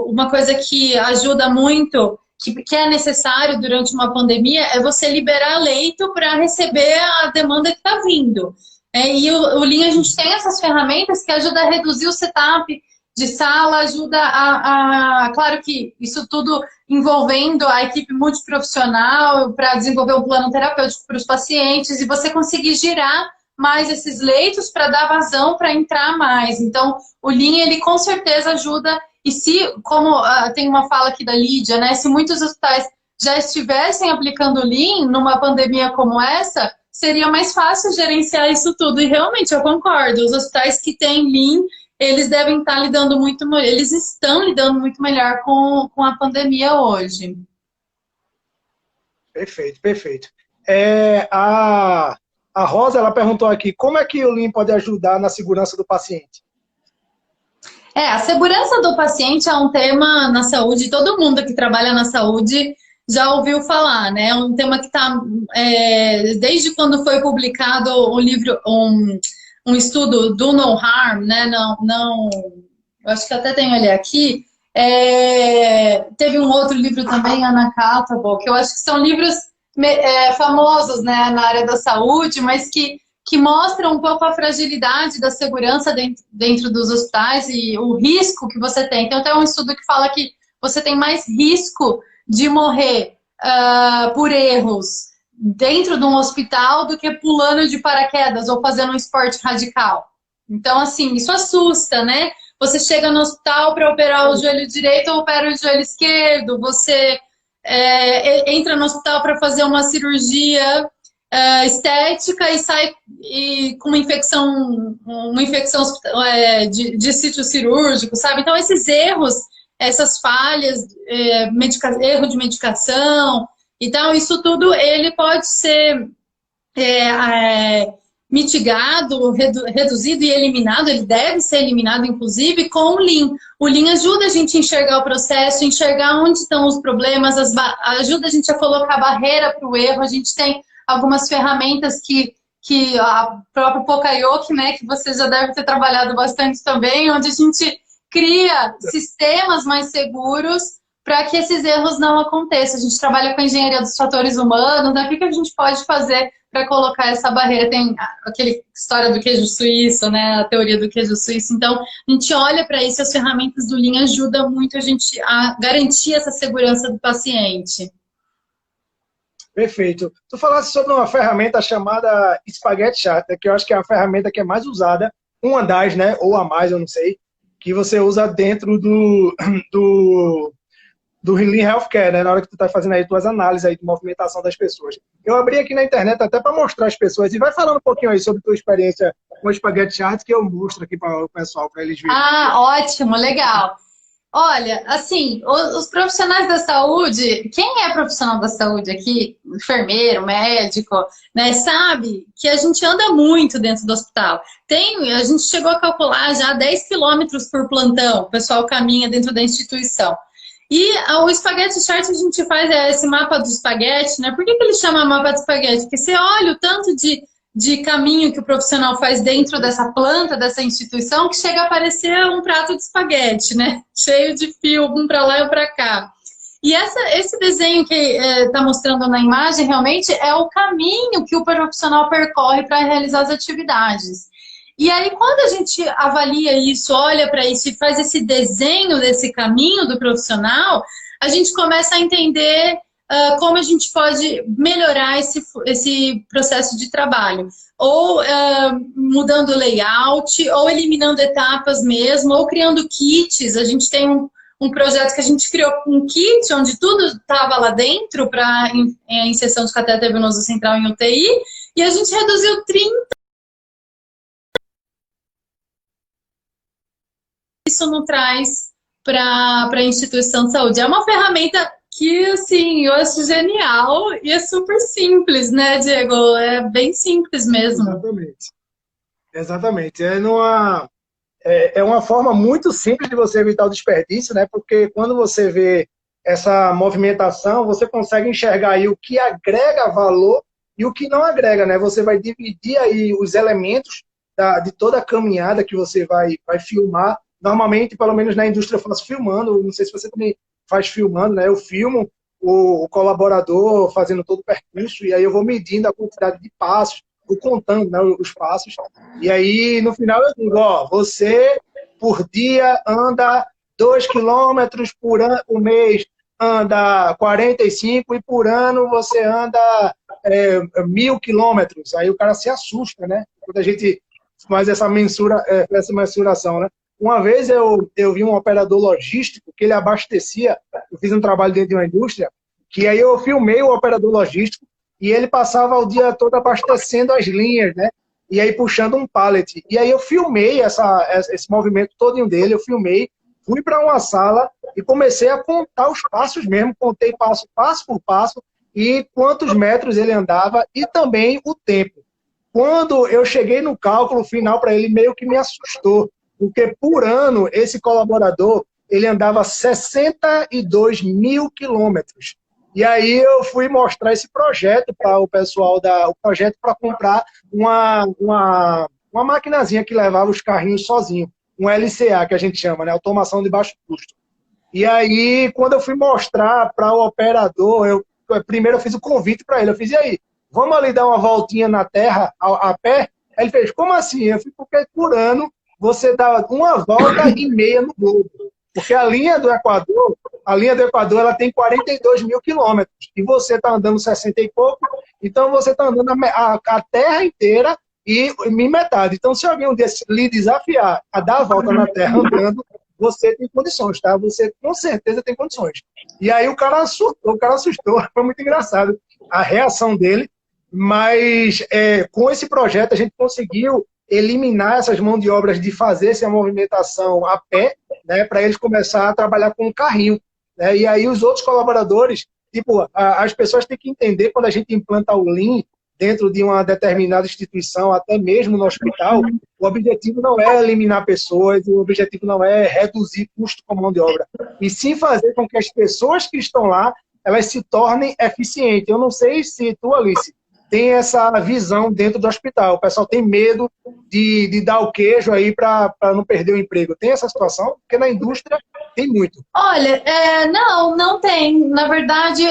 uma coisa que ajuda muito, que é necessário durante uma pandemia, é você liberar leito para receber a demanda que está vindo. E o Lean, a gente tem essas ferramentas que ajudam a reduzir o setup de sala, ajuda claro que isso tudo envolvendo a equipe multiprofissional para desenvolver um plano terapêutico para os pacientes e você conseguir girar mais esses leitos para dar vazão para entrar mais. Então, o Lean, ele com certeza ajuda. E se, como tem uma fala aqui da Lídia, né, se muitos hospitais já estivessem aplicando Lean numa pandemia como essa, seria mais fácil gerenciar isso tudo. E realmente, eu concordo, os hospitais que têm Lean, eles devem estar lidando eles estão lidando muito melhor com a pandemia hoje. Perfeito, perfeito. A Rosa, ela perguntou aqui, como é que o Lean pode ajudar na segurança do paciente? A segurança do paciente é um tema na saúde, todo mundo que trabalha na saúde já ouviu falar, né? É um tema que está, desde quando foi publicado o livro, um estudo do No Harm, né? Eu acho que até tenho ele aqui. Teve um outro livro também, Unaccountable, que eu acho que são livros famosos, né, na área da saúde, mas que mostram um pouco a fragilidade da segurança dentro dos hospitais e o risco que você tem. Então, tem um estudo que fala que você tem mais risco de morrer por erros dentro de um hospital do que pulando de paraquedas ou fazendo um esporte radical. Então, assim, isso assusta, né? Você chega no hospital para operar o joelho direito ou opera o joelho esquerdo, você entra no hospital para fazer uma cirurgia estética e sai com uma infecção de sítio cirúrgico, sabe? Então, esses erros, essas falhas, erro de medicação, então, isso tudo ele pode ser mitigado, reduzido e eliminado, ele deve ser eliminado, inclusive, com o Lean. O Lean ajuda a gente a enxergar o processo, enxergar onde estão os problemas, ajuda a gente a colocar barreira para o erro, a gente tem algumas ferramentas que a própria Pocayoke, né, que você já deve ter trabalhado bastante também, onde a gente cria sistemas mais seguros para que esses erros não aconteçam. A gente trabalha com a engenharia dos fatores humanos, né? O que a gente pode fazer para colocar essa barreira? Tem aquela história do queijo suíço, né? A teoria do queijo suíço. Então, a gente olha para isso, as ferramentas do Lean ajudam muito a gente a garantir essa segurança do paciente. Perfeito. Tu falaste sobre uma ferramenta chamada Spaghetti Charter, que eu acho que é a ferramenta que é mais usada, uma das, né, ou a mais, eu não sei, que você usa dentro do Lean Healthcare, né, na hora que tu está fazendo aí tuas análises aí de movimentação das pessoas. Eu abri aqui na internet até para mostrar às pessoas, e vai falando um pouquinho aí sobre tua experiência com o Spaghetti Charter, que eu mostro aqui para o pessoal, para eles verem. Ótimo, legal. Olha, assim, os profissionais da saúde, quem é profissional da saúde aqui, enfermeiro, médico, né, sabe que a gente anda muito dentro do hospital. A gente chegou a calcular já 10 quilômetros por plantão, o pessoal caminha dentro da instituição. E o Spaghetti Chart a gente faz esse mapa do espaguete, né? Por que ele chama mapa de espaguete? Porque você olha o tanto de caminho que o profissional faz dentro dessa planta, dessa instituição, que chega a parecer um prato de espaguete, né? Cheio de fio, um para lá e um para cá. E esse desenho que está mostrando na imagem, realmente, é o caminho que o profissional percorre para realizar as atividades. E aí, quando a gente avalia isso, olha para isso e faz esse desenho desse caminho do profissional, a gente começa a entender como a gente pode melhorar esse processo de trabalho. Ou mudando o layout, ou eliminando etapas mesmo, ou criando kits. A gente tem um projeto que a gente criou um kit onde tudo estava lá dentro para inserção de catéter venoso central em UTI, e a gente reduziu 30. Isso não traz para a instituição de saúde. É uma ferramenta que, assim, eu acho genial e é super simples, né, Diego? É bem simples mesmo. Exatamente. Exatamente. É uma forma muito simples de você evitar o desperdício, né? Porque quando você vê essa movimentação, você consegue enxergar aí o que agrega valor e o que não agrega, né? Você vai dividir aí os elementos de toda a caminhada que você vai filmar. Normalmente, pelo menos na indústria, eu faço filmando. Não sei se você também faz filmando, né? Eu filmo o colaborador fazendo todo o percurso e aí eu vou medindo a quantidade de passos, vou contando, né, os passos. E aí, no final, eu digo, ó, você, por dia, anda 2 quilômetros, por mês anda 45 e por ano você anda 1.000 quilômetros. Aí o cara se assusta, né? Quando a gente faz essa mensuração, né? Uma vez eu vi um operador logístico que ele abastecia, eu fiz um trabalho dentro de uma indústria, que aí eu filmei o operador logístico e ele passava o dia todo abastecendo as linhas, né? E aí puxando um pallet. E aí eu filmei esse movimento todinho dele, eu filmei, fui para uma sala e comecei a contar os passos mesmo, contei passo por passo, e quantos metros ele andava e também o tempo. Quando eu cheguei no cálculo final para ele, meio que me assustou, porque por ano esse colaborador, ele andava 62 mil quilômetros. E aí eu fui mostrar esse projeto para o pessoal, o projeto para comprar uma maquinazinha que levava os carrinhos sozinho, um LCA que a gente chama, né? Automação de baixo custo. E aí, quando eu fui mostrar para o operador, primeiro eu fiz o convite para ele, eu fiz, e aí, vamos ali dar uma voltinha na terra a pé? Aí ele fez, como assim? Eu fiz, porque por ano você dá uma volta e meia no globo. Porque a linha do Equador, ela tem 42 mil quilômetros. E você está andando 60 e pouco, então você está andando a terra inteira e em metade. Então, se alguém um dia lhe desafiar a dar a volta na terra andando, você tem condições, tá? Você com certeza tem condições. E aí o cara assustou, foi muito engraçado a reação dele, mas com esse projeto a gente conseguiu eliminar essas mãos de obras de fazer essa movimentação a pé, né, para eles começar a trabalhar com um carrinho. Né? E aí os outros colaboradores, tipo, as pessoas têm que entender quando a gente implanta o Lean dentro de uma determinada instituição, até mesmo no hospital, o objetivo não é eliminar pessoas, o objetivo não é reduzir custo com mão de obra, e sim fazer com que as pessoas que estão lá, elas se tornem eficientes. Eu não sei se tu, Alice, tem essa visão dentro do hospital. O pessoal tem medo de dar o queijo aí para não perder o emprego. Tem essa situação? Porque na indústria tem muito. Olha, não tem. Na verdade,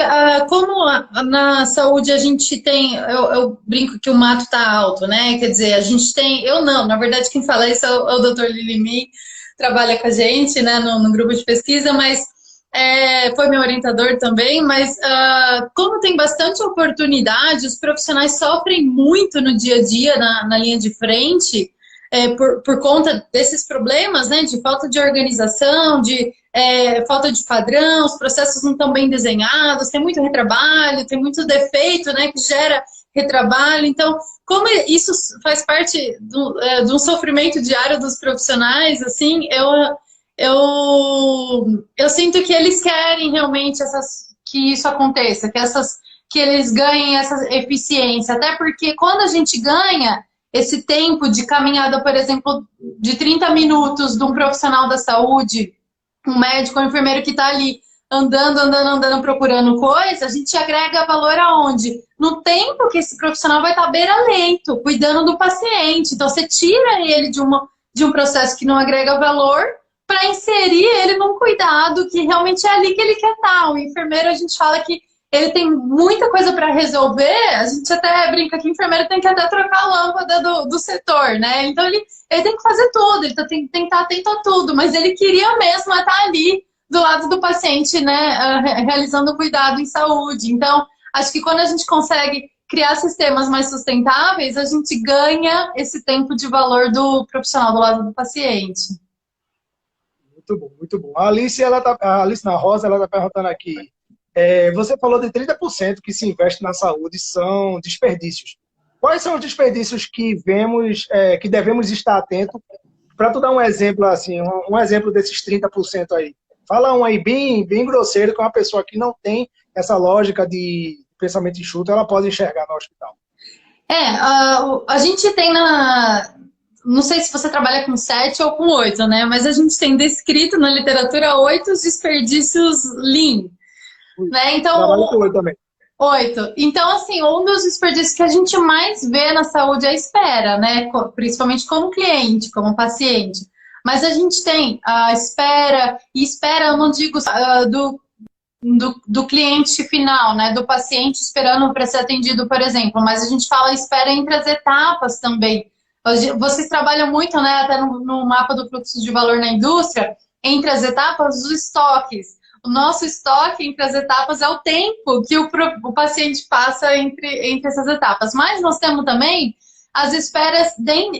como na saúde a gente tem, eu brinco que o mato está alto, né? Quer dizer, a gente tem, eu não, na verdade quem fala isso é o Dr. Lilimi, trabalha com a gente, né, no grupo de pesquisa, mas foi meu orientador também, mas como tem bastante oportunidade, os profissionais sofrem muito no dia a dia, na linha de frente, por conta desses problemas, né, de falta de organização, de falta de padrão, os processos não estão bem desenhados, tem muito retrabalho, tem muito defeito, né, que gera retrabalho. Então, como isso faz parte de um sofrimento diário dos profissionais, assim, eu sinto que eles querem realmente que isso aconteça, que eles ganhem essa eficiência, até porque quando a gente ganha esse tempo de caminhada, por exemplo, de 30 minutos de um profissional da saúde, um médico, um enfermeiro que está ali andando, procurando coisa, a gente agrega valor aonde? No tempo que esse profissional vai estar beira-leito, cuidando do paciente. Então, você tira ele de um processo que não agrega valor para inserir ele num cuidado que realmente é ali que ele quer estar. O enfermeiro, a gente fala que ele tem muita coisa para resolver, a gente até brinca que o enfermeiro tem que até trocar a lâmpada do setor, né? Então ele tem que fazer tudo, ele tem que estar atento a tudo, mas ele queria mesmo estar ali do lado do paciente, né? Realizando cuidado em saúde. Então, acho que quando a gente consegue criar sistemas mais sustentáveis, a gente ganha esse tempo de valor do profissional do lado do paciente. Muito bom, muito bom. A Alice na Rosa, ela está perguntando aqui. Você falou de 30% que se investe na saúde são desperdícios. Quais são os desperdícios que vemos, que devemos estar atentos? Para tu dar um exemplo assim, um exemplo desses 30% aí. Fala um aí bem grosseiro, que uma pessoa que não tem essa lógica de pensamento enxuto, ela pode enxergar no hospital. A gente tem não sei se você trabalha com 7 ou com 8, né? Mas a gente tem descrito na literatura 8 desperdícios Lean, né? Então, trabalho com 8 também. 8. Então, assim, um dos desperdícios que a gente mais vê na saúde é a espera, né? Principalmente como cliente, como paciente. Mas a gente tem a espera, e espera, eu não digo do cliente final, né? Do paciente esperando para ser atendido, por exemplo. Mas a gente fala espera entre as etapas também. Vocês trabalham muito, né? Até no mapa do fluxo de valor na indústria, entre as etapas dos estoques. O nosso estoque entre as etapas é o tempo que o paciente passa entre essas etapas. Mas nós temos também as esperas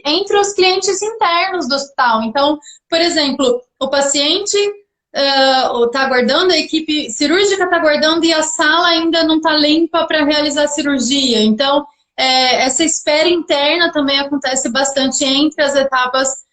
entre os clientes internos do hospital. Então, por exemplo, o paciente está aguardando, a equipe cirúrgica está aguardando e a sala ainda não está limpa para realizar a cirurgia. Então, essa espera interna também acontece bastante entre as etapas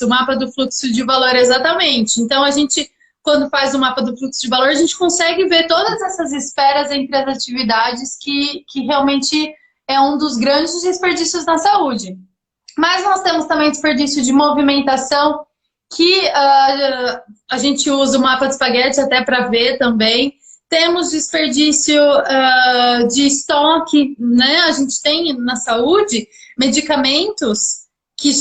o mapa do fluxo de valor, exatamente. Então, a gente, quando faz o mapa do fluxo de valor, a gente consegue ver todas essas esperas entre as atividades que realmente é um dos grandes desperdícios na saúde. Mas nós temos também desperdício de movimentação, que a gente usa o mapa de espaguete até para ver também. Temos desperdício de estoque, né? A gente tem na saúde medicamentos que,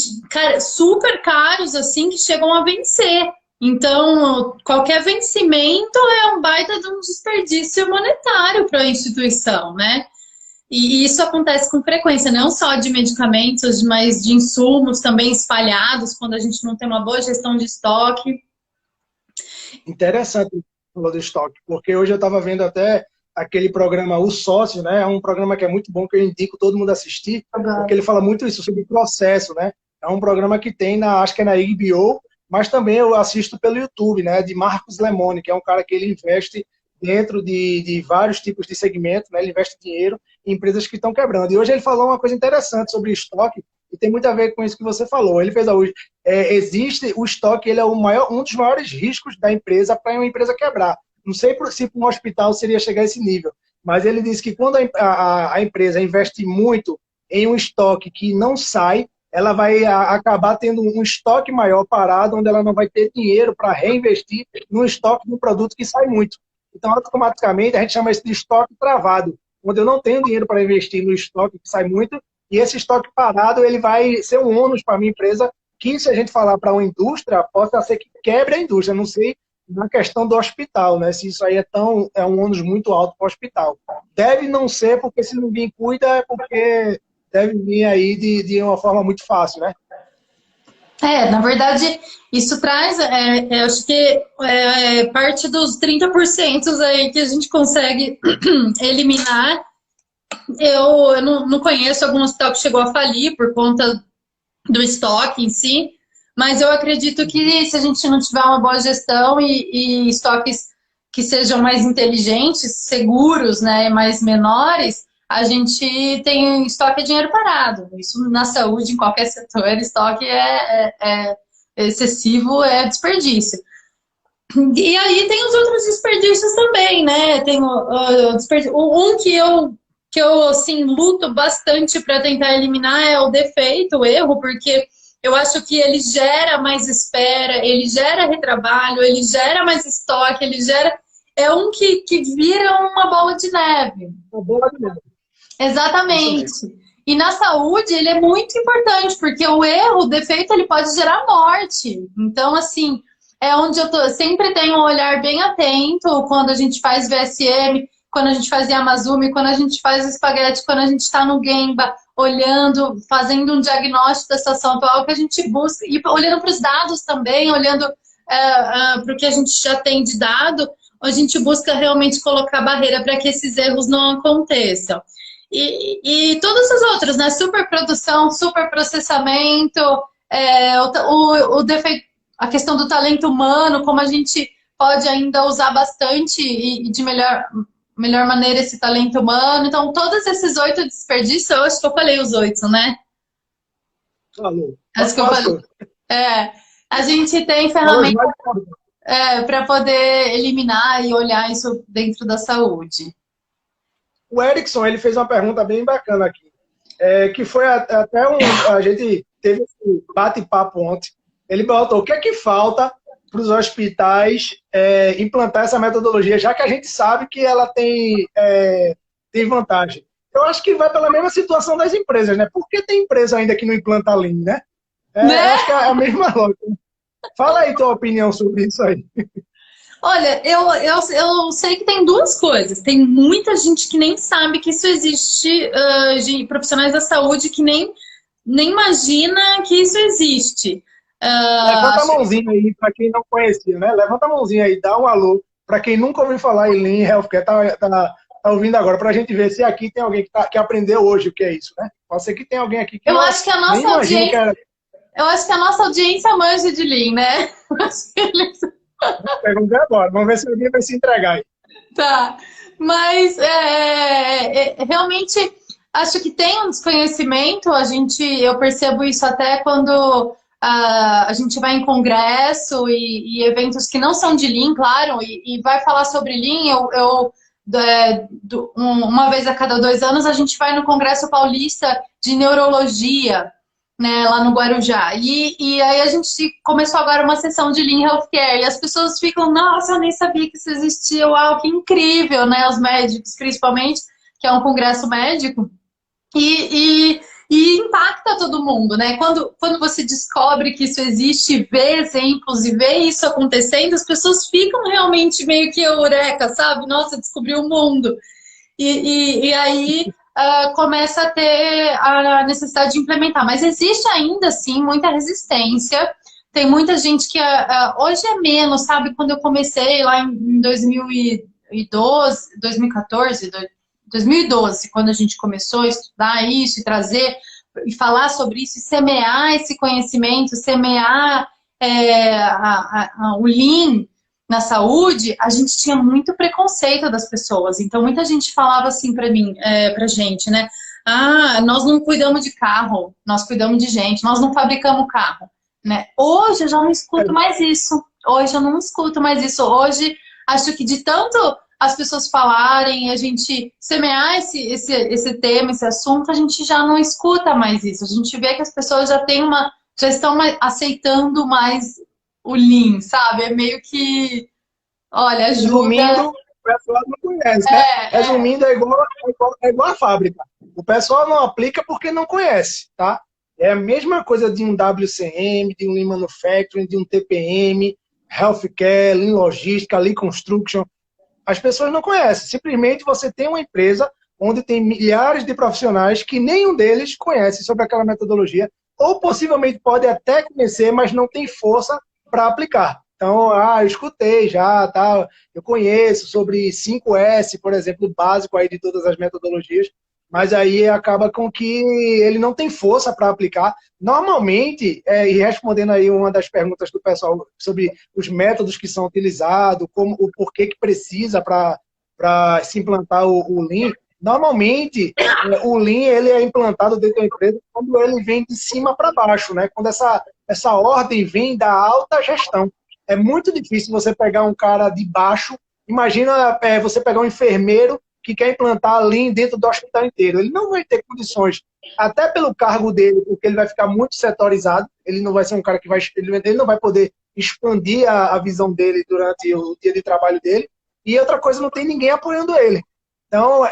super caros, assim, que chegam a vencer. Então, qualquer vencimento é um baita de um desperdício monetário para a instituição, né? E isso acontece com frequência, não só de medicamentos, mas de insumos também espalhados, quando a gente não tem uma boa gestão de estoque. Interessante falou do estoque, porque hoje eu estava vendo até aquele programa O Sócio, né? É um programa que é muito bom, que eu indico todo mundo assistir, porque ele fala muito isso, sobre o processo, né? É um programa que tem, acho que é na HBO, mas também eu assisto pelo YouTube, né? De Marcos Lemoine, que é um cara que ele investe dentro de vários tipos de segmentos, né? Ele investe dinheiro em empresas que estão quebrando. E hoje ele falou uma coisa interessante sobre estoque, e tem muito a ver com isso que você falou. Ele fez hoje. Existe o estoque, ele é um dos maiores riscos da empresa para uma empresa quebrar. Não sei se para um hospital seria chegar a esse nível, mas ele disse que quando a empresa investe muito em um estoque que não sai, ela vai acabar tendo um estoque maior parado, onde ela não vai ter dinheiro para reinvestir no estoque de um produto que sai muito. Então, automaticamente, a gente chama isso de estoque travado, onde eu não tenho dinheiro para investir no estoque que sai muito, e esse estoque parado ele vai ser um ônus para a minha empresa, que se a gente falar para uma indústria, pode ser que quebre a indústria. Não sei na questão do hospital, né? Se isso aí é um ônus muito alto para o hospital. Deve não ser, porque se ninguém cuida, é porque deve vir aí de uma forma muito fácil, né? Na verdade, isso traz, eu acho que parte dos 30% aí que a gente consegue eliminar. Eu não conheço algum hospital que chegou a falir por conta do estoque em si, mas eu acredito que se a gente não tiver uma boa gestão e estoques que sejam mais inteligentes, seguros, né, mais menores, a gente tem estoque de dinheiro parado. Isso na saúde, em qualquer setor, estoque é excessivo, é desperdício. E aí tem os outros desperdícios também, né? Tem o desperdício. Um que eu assim, luto bastante para tentar eliminar é o defeito, o erro, porque eu acho que ele gera mais espera, ele gera retrabalho, ele gera mais estoque, ele gera... É um que vira uma bola de neve. Uma bola de neve. Exatamente. E na saúde ele é muito importante, porque o erro, o defeito, ele pode gerar morte. Então, assim, é onde eu sempre tenho um olhar bem atento quando a gente faz VSM, quando a gente faz Yamazumi, quando a gente faz espaguete, quando a gente está no Gemba, olhando, fazendo um diagnóstico da situação atual, que a gente busca, e olhando para os dados também, olhando para o que a gente já tem de dado, a gente busca realmente colocar barreira para que esses erros não aconteçam. E todas as outras, né? Superprodução, superprocessamento, o defeito, a questão do talento humano, como a gente pode ainda usar bastante e de melhor maneira esse talento humano. Então, todos esses 8 desperdícios, eu acho que eu falei os 8, né? Falou. Acho que eu falei. É, a gente tem Falou os ferramentas mais importantes. para poder eliminar e olhar isso dentro da saúde. O Erickson, ele fez uma pergunta bem bacana aqui, que foi até a gente teve esse bate-papo ontem. Ele botou, o que é que falta para os hospitais implantar essa metodologia, já que a gente sabe que ela tem vantagem. Eu acho que vai pela mesma situação das empresas, né? Por que tem empresa ainda que não implanta Lean, né? Né? Acho que é a mesma lógica. Fala aí tua opinião sobre isso aí. Olha, eu sei que tem duas coisas. Tem muita gente que nem sabe que isso existe, de profissionais da saúde que nem imagina que isso existe. Levanta a mãozinha aí para quem não conhecia, né? Levanta a mãozinha aí, dá um alô para quem nunca ouviu falar em Lean Healthcare, tá ouvindo agora, para a gente ver se aqui tem alguém que aprendeu hoje o que é isso, né? Pode ser que tem alguém aqui que eu acho que a nossa nem imagina que era. Eu acho que a nossa audiência manja de Lean, né? Pergunta agora, vamos ver se alguém vai se entregar aí. Tá, mas realmente acho que tem um desconhecimento, eu percebo isso até quando a gente vai em congresso e eventos que não são de Lean, claro, e vai falar sobre Lean, uma vez a cada 2 anos a gente vai no Congresso Paulista de Neurologia, né, lá no Guarujá. E aí a gente começou agora uma sessão de Lean Healthcare e as pessoas ficam, nossa, eu nem sabia que isso existia, uau, que incrível, né, os médicos principalmente, que é um congresso médico, e impacta todo mundo, né, quando você descobre que isso existe, vê exemplos e vê isso acontecendo, as pessoas ficam realmente meio que eureka, sabe, nossa, descobri o mundo. E aí começa a ter a necessidade de implementar. Mas existe ainda, assim, muita resistência. Tem muita gente que hoje é menos, sabe? Quando eu comecei lá em 2012, 2014, 2012, quando a gente começou a estudar isso e trazer e falar sobre isso, e semear esse conhecimento, semear o Lean na saúde, a gente tinha muito preconceito das pessoas. Então, muita gente falava assim pra gente, né? Ah, nós não cuidamos de carro, nós cuidamos de gente, nós não fabricamos carro, né? Hoje eu já não escuto mais isso. Hoje eu não escuto mais isso. Hoje, acho que de tanto as pessoas falarem, a gente semear esse tema, esse assunto, a gente já não escuta mais isso. A gente vê que as pessoas já estão aceitando mais o Lean, sabe? É meio que, olha, ajuda. Resumindo, o pessoal não conhece, né? Resumindo, é igual a fábrica. O pessoal não aplica porque não conhece, tá? É a mesma coisa de um WCM, de um Lean Manufacturing, de um TPM, Healthcare, Lean Logística, Lean Construction. As pessoas não conhecem. Simplesmente você tem uma empresa onde tem milhares de profissionais que nenhum deles conhece sobre aquela metodologia, ou possivelmente pode até conhecer, mas não tem força para aplicar. Então, eu escutei já, tá? Eu conheço sobre 5S, por exemplo, o básico aí de todas as metodologias, mas aí acaba com que ele não tem força para aplicar. Normalmente, e respondendo aí uma das perguntas do pessoal sobre os métodos que são utilizados, o porquê que precisa para se implantar o Lean, normalmente o Lean ele é implantado dentro da empresa quando ele vem de cima para baixo, né? Quando essa ordem vem da alta gestão. É muito difícil você pegar um cara de baixo. Imagina você pegar um enfermeiro que quer implantar Lean dentro do hospital inteiro. Ele não vai ter condições, até pelo cargo dele, porque ele vai ficar muito setorizado. Ele não vai ser um cara que ele não vai poder expandir a visão dele durante o dia de trabalho dele. E outra coisa, não tem ninguém apoiando ele. Então,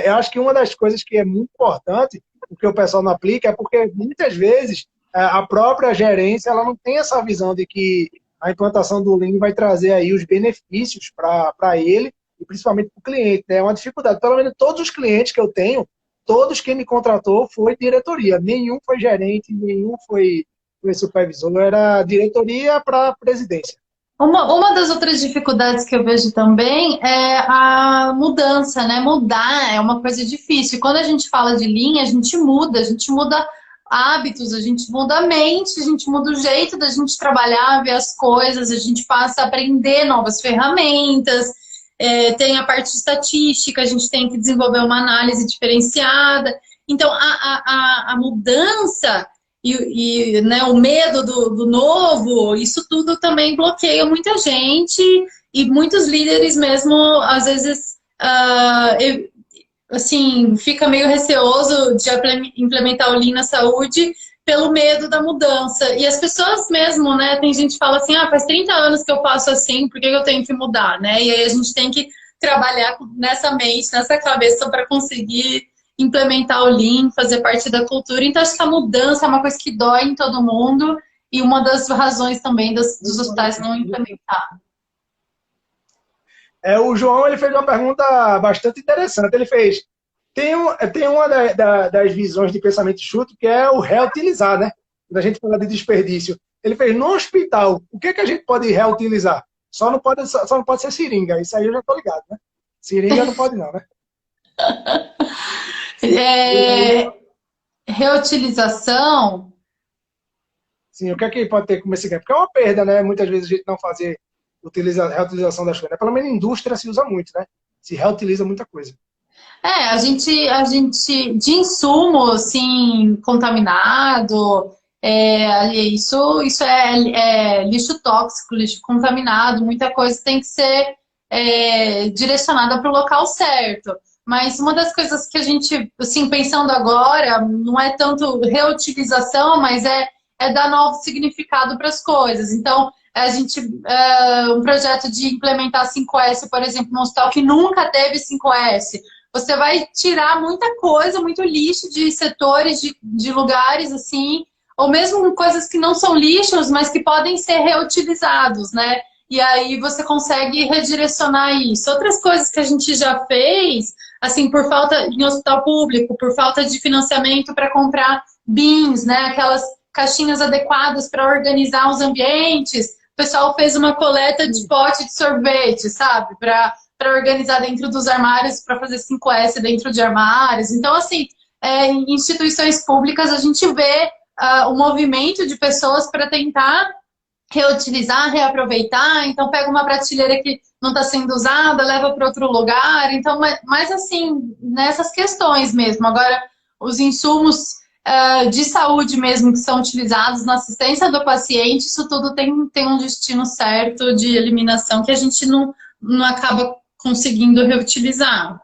eu acho que uma das coisas que é muito importante, o que o pessoal não aplica, é porque muitas vezes a própria gerência ela não tem essa visão de que a implantação do Lean vai trazer aí os benefícios para ele e principalmente para o cliente. Né? É uma dificuldade. Pelo menos todos os clientes que eu tenho, todos quem me contratou foi diretoria. Nenhum foi gerente, nenhum foi supervisor. Era diretoria para presidência. Uma das outras dificuldades que eu vejo também é a mudança, né? Mudar é uma coisa difícil. Quando a gente fala de Lean, a gente muda hábitos, a gente muda a mente, a gente muda o jeito da gente trabalhar, ver as coisas, a gente passa a aprender novas ferramentas, tem a parte estatística, a gente tem que desenvolver uma análise diferenciada. Então, a mudança né, o medo do novo, isso tudo também bloqueia muita gente e muitos líderes mesmo, às vezes, assim, fica meio receoso de implementar o Lean na saúde pelo medo da mudança. E as pessoas mesmo, né, tem gente que fala assim, faz 30 anos que eu faço assim, por que eu tenho que mudar, né? E aí a gente tem que trabalhar nessa mente, nessa cabeça para conseguir implementar o Lean, fazer parte da cultura. Então, acho que a mudança é uma coisa que dói em todo mundo e uma das razões também dos hospitais não implementar. O João ele fez uma pergunta bastante interessante. Ele fez, tem uma das visões de pensamento chuto que é o reutilizar, né? Quando a gente fala de desperdício. Ele fez, no hospital, o que a gente pode reutilizar? Só não pode ser seringa. Isso aí eu já tô ligado, né? Seringa não pode não, né? Reutilização. Sim, o que é que pode ter como esse ganho? Porque é uma perda, né? Muitas vezes a gente não fazer reutilização das coisas. Pelo menos na indústria se usa muito, né? Se reutiliza muita coisa. A gente de insumo, assim, contaminado, isso é lixo tóxico, lixo contaminado, muita coisa tem que ser direcionada para o local certo. Mas uma das coisas que a gente, assim, pensando agora, não é tanto reutilização, mas é dar novo significado para as coisas. Então, a gente, um projeto de implementar 5S, por exemplo, no hospital que nunca teve 5S, você vai tirar muita coisa, muito lixo de setores, de lugares, assim, ou mesmo coisas que não são lixos, mas que podem ser reutilizados, né? E aí você consegue redirecionar isso. Outras coisas que a gente já fez, assim, por falta em hospital público, por falta de financiamento para comprar bins, né? Aquelas caixinhas adequadas para organizar os ambientes. O pessoal fez uma coleta de pote de sorvete, sabe? Para organizar dentro dos armários, para fazer 5S dentro de armários. Então, assim, em instituições públicas, a gente vê o movimento de pessoas para tentar reutilizar, reaproveitar. Então, pega uma prateleira que não está sendo usada, leva para outro lugar. Então, mas assim, nessas questões mesmo. Agora, os insumos de saúde mesmo que são utilizados na assistência do paciente, isso tudo tem um destino certo de eliminação que a gente não acaba conseguindo reutilizar.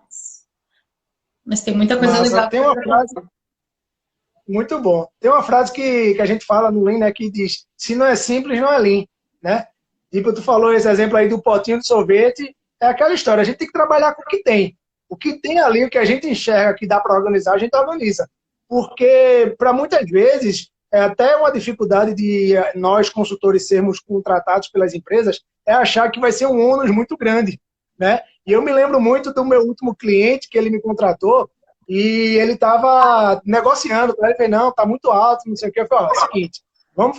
Mas tem muita coisa legal. Tem uma frase muito bom. Tem uma frase que a gente fala no Lean, né, que diz, se não é simples, não é Lean, né? Tipo, tu falou esse exemplo aí do potinho de sorvete, é aquela história, a gente tem que trabalhar com o que tem. O que tem ali, o que a gente enxerga que dá para organizar, a gente organiza. Porque, para muitas vezes, é até uma dificuldade de nós, consultores, sermos contratados pelas empresas, é achar que vai ser um ônus muito grande, né? E eu me lembro muito do meu último cliente, que ele me contratou, e ele estava negociando, ele falou, não, tá muito alto, não sei o que. Eu falei, é o seguinte, vamos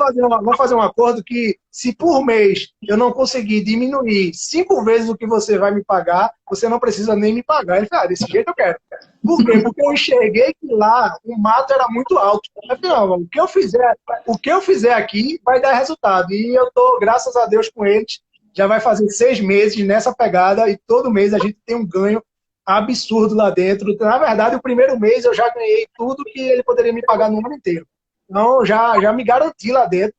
fazer um acordo que, se por mês eu não conseguir diminuir 5 vezes o que você vai me pagar, você não precisa nem me pagar. Ele falou, desse jeito eu quero. Por quê? Porque eu enxerguei que lá o mato era muito alto. Eu falei, não, o que eu fizer aqui vai dar resultado. E eu tô, graças a Deus, com eles, já vai fazer 6 meses nessa pegada, e todo mês a gente tem um ganho absurdo lá dentro. Na verdade, o primeiro mês eu já ganhei tudo que ele poderia me pagar no ano inteiro. Então, já me garanti lá dentro.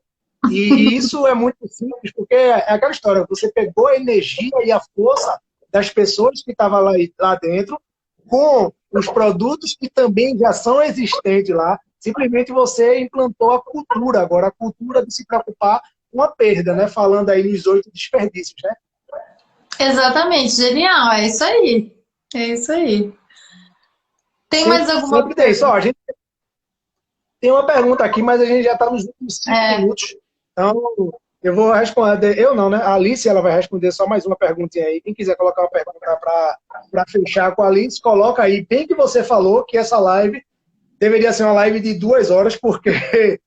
E isso é muito simples, porque é aquela história, você pegou a energia e a força das pessoas que estavam lá dentro, com os produtos que também já são existentes lá, simplesmente você implantou a cultura, agora a cultura de se preocupar com a perda, né? Falando aí nos 8 desperdícios, né? Exatamente, genial, é isso aí. É isso aí. Tem mais alguma pergunta? Tem. Só, a gente tem uma pergunta aqui, mas a gente já está nos últimos 5 minutos. Então, eu vou responder. Eu não, né? A Alice, ela vai responder só mais uma perguntinha aí. Quem quiser colocar uma pergunta para fechar com a Alice, coloca aí. Bem que você falou que essa live deveria ser uma live de 2 horas, porque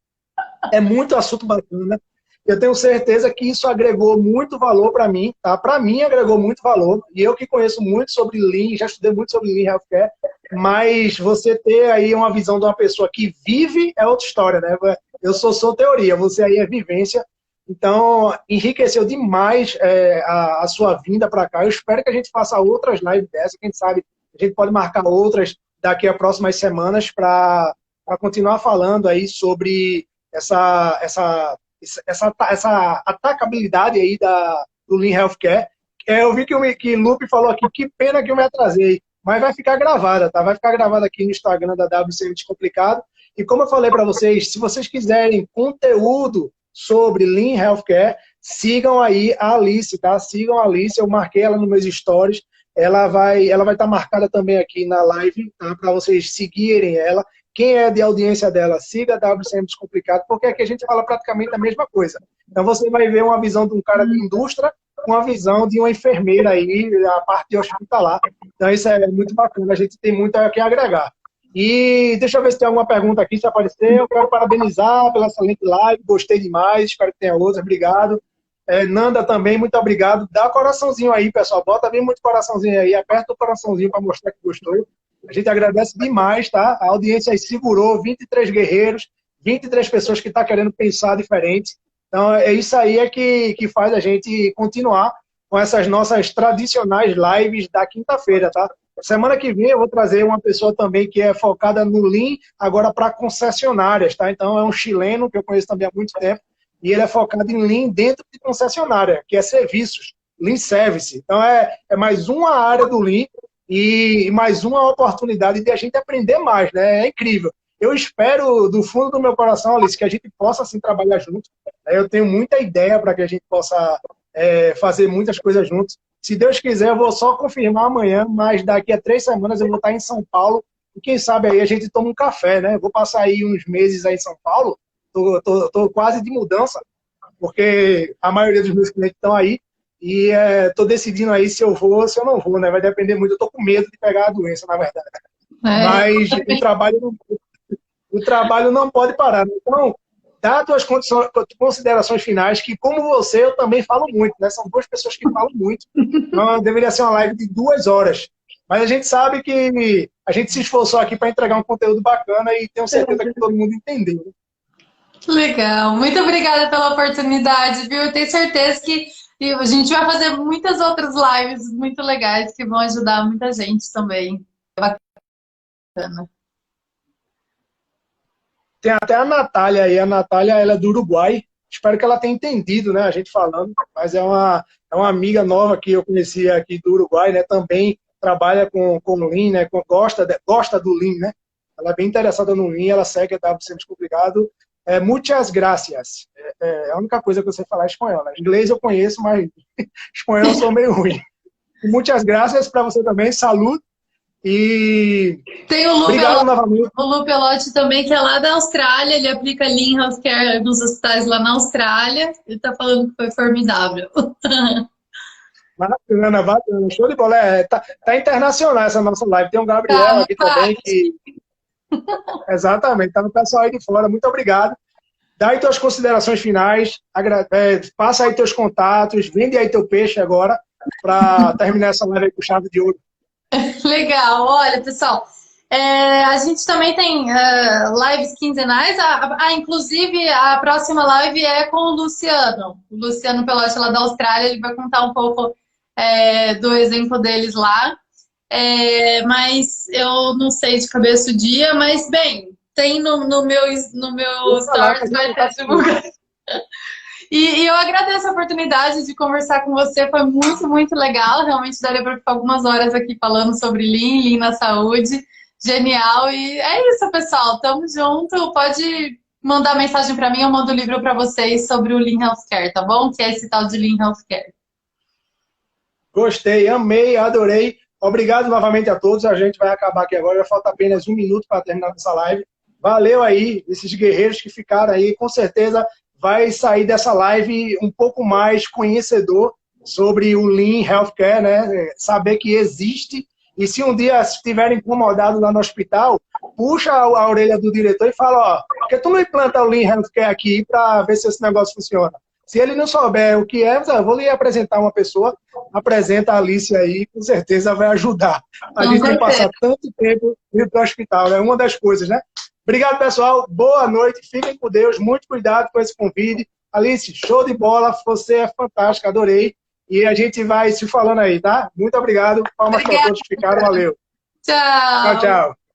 é muito assunto bacana. Eu tenho certeza que isso agregou muito valor para mim, tá? Para mim agregou muito valor. E eu que conheço muito sobre Lean, já estudei muito sobre Lean Healthcare, mas você ter aí uma visão de uma pessoa que vive é outra história, né? Eu sou teoria, você aí é vivência. Então, enriqueceu demais a sua vinda para cá. Eu espero que a gente faça outras lives dessas, quem sabe a gente pode marcar outras daqui a próximas semanas para continuar falando aí sobre essa atacabilidade aí do Lean Healthcare. Eu vi que o Lupe falou aqui, que pena que eu me atrasei, mas vai ficar gravada, tá? Vai ficar gravada aqui no Instagram da WCM Descomplicado. E como eu falei para vocês, se vocês quiserem conteúdo sobre Lean Healthcare, sigam aí a Alice, tá? Sigam a Alice, eu marquei ela nos meus stories. Ela vai estar marcada também aqui na live, tá? Para vocês seguirem ela. Quem é de audiência dela, siga a WCM Descomplicado, porque aqui a gente fala praticamente a mesma coisa. Então você vai ver uma visão de um cara de indústria, uma visão de uma enfermeira aí, a parte hospitalar. Então isso é muito bacana, a gente tem muito a que agregar. E deixa eu ver se tem alguma pergunta aqui, se aparecer. Eu quero parabenizar pela excelente live, gostei demais, espero que tenha outras, obrigado. Nanda também, muito obrigado. Dá coraçãozinho aí, pessoal, bota bem muito coraçãozinho aí, aperta o coraçãozinho para mostrar que gostou. A gente agradece demais, tá? A audiência aí segurou, 23 guerreiros, 23 pessoas que estão querendo pensar diferente. Então, é isso aí que faz a gente continuar com essas nossas tradicionais lives da quinta-feira, tá? Semana que vem eu vou trazer uma pessoa também que é focada no Lean, agora para concessionárias, tá? Então, é um chileno que eu conheço também há muito tempo, e ele é focado em Lean dentro de concessionária, que é serviços, Lean Service. Então, é mais uma área do Lean e mais uma oportunidade de a gente aprender mais, né? É incrível. Eu espero, do fundo do meu coração, Alice, que a gente possa, assim, trabalhar junto. Eu tenho muita ideia para que a gente possa fazer muitas coisas juntos. Se Deus quiser, eu vou só confirmar amanhã, mas daqui a 3 semanas eu vou estar em São Paulo, e quem sabe aí a gente toma um café, né? Eu vou passar aí uns meses aí em São Paulo, tô quase de mudança, porque a maioria dos meus clientes estão aí, e estou decidindo aí se eu vou ou se eu não vou, né? Vai depender muito, eu estou com medo de pegar a doença, na verdade. Mas o trabalho não pode parar. Então, dá as tuas considerações finais, que como você, eu também falo muito, né? São duas pessoas que falam muito. Então, deveria ser uma live de 2 horas. Mas a gente sabe que a gente se esforçou aqui para entregar um conteúdo bacana e tenho certeza que todo mundo entendeu. Legal, muito obrigada pela oportunidade, viu? Eu tenho certeza que a gente vai fazer muitas outras lives muito legais que vão ajudar muita gente também. Bacana. Tem até a Natália aí. A Natália, ela é do Uruguai. Espero que ela tenha entendido, né, a gente falando. Mas é uma amiga nova que eu conheci aqui do Uruguai, né? Também trabalha com Lean, né? Gosta do Lean, né? Ela é bem interessada no Lean, ela segue a WCM Descomplicado. Muchas gracias. É a única coisa que eu sei falar é espanhol, né? Inglês eu conheço, mas espanhol eu sou meio ruim. Muchas gracias para você também. Saúde. E tem o Lu obrigado novamente. O Lu Pelotti também, que é lá da Austrália, ele aplica Lean Healthcare nos hospitais lá na Austrália. Ele está falando que foi formidável. Bacana. Show de bola. Tá internacional essa nossa live. Tem um Gabriel aqui também que... Exatamente, tá no pessoal aí de fora. Muito obrigado. Dá aí tuas considerações finais, passa aí teus contatos, vende aí teu peixe agora para terminar essa live aí com chave de ouro. Legal, olha pessoal, a gente também tem lives quinzenais, inclusive a próxima live é com o Luciano Pelotti lá da Austrália, ele vai contar um pouco do exemplo deles lá. Mas eu não sei de cabeça o dia, mas bem, tem no meu stories, vai estar divulgado. E eu agradeço a oportunidade de conversar com você, foi muito, muito legal, realmente daria para ficar algumas horas aqui falando sobre Lean na saúde, genial, e é isso pessoal, tamo junto, pode mandar mensagem para mim, eu mando o livro para vocês sobre o Lean Healthcare, tá bom? Que é esse tal de Lean Healthcare. Gostei, amei, adorei. Obrigado novamente a todos. A gente vai acabar aqui agora. Já falta apenas 1 minuto para terminar essa live. Valeu aí, esses guerreiros que ficaram aí. Com certeza vai sair dessa live um pouco mais conhecedor sobre o Lean Healthcare, né? Saber que existe. E se um dia estiver incomodado lá no hospital, puxa a orelha do diretor e fala, ó, por que tu não implanta o Lean Healthcare aqui para ver se esse negócio funciona? Se ele não souber o que é, eu vou lhe apresentar uma pessoa, apresenta a Alice aí, com certeza vai ajudar. A gente não passar tanto tempo indo para o hospital, é uma das coisas, né? Obrigado, pessoal. Boa noite. Fiquem com Deus. Muito cuidado com esse convite. Alice, show de bola. Você é fantástica. Adorei. E a gente vai se falando aí, tá? Muito obrigado. Palmas para todos que ficaram. Valeu. Tchau. Tchau, tchau.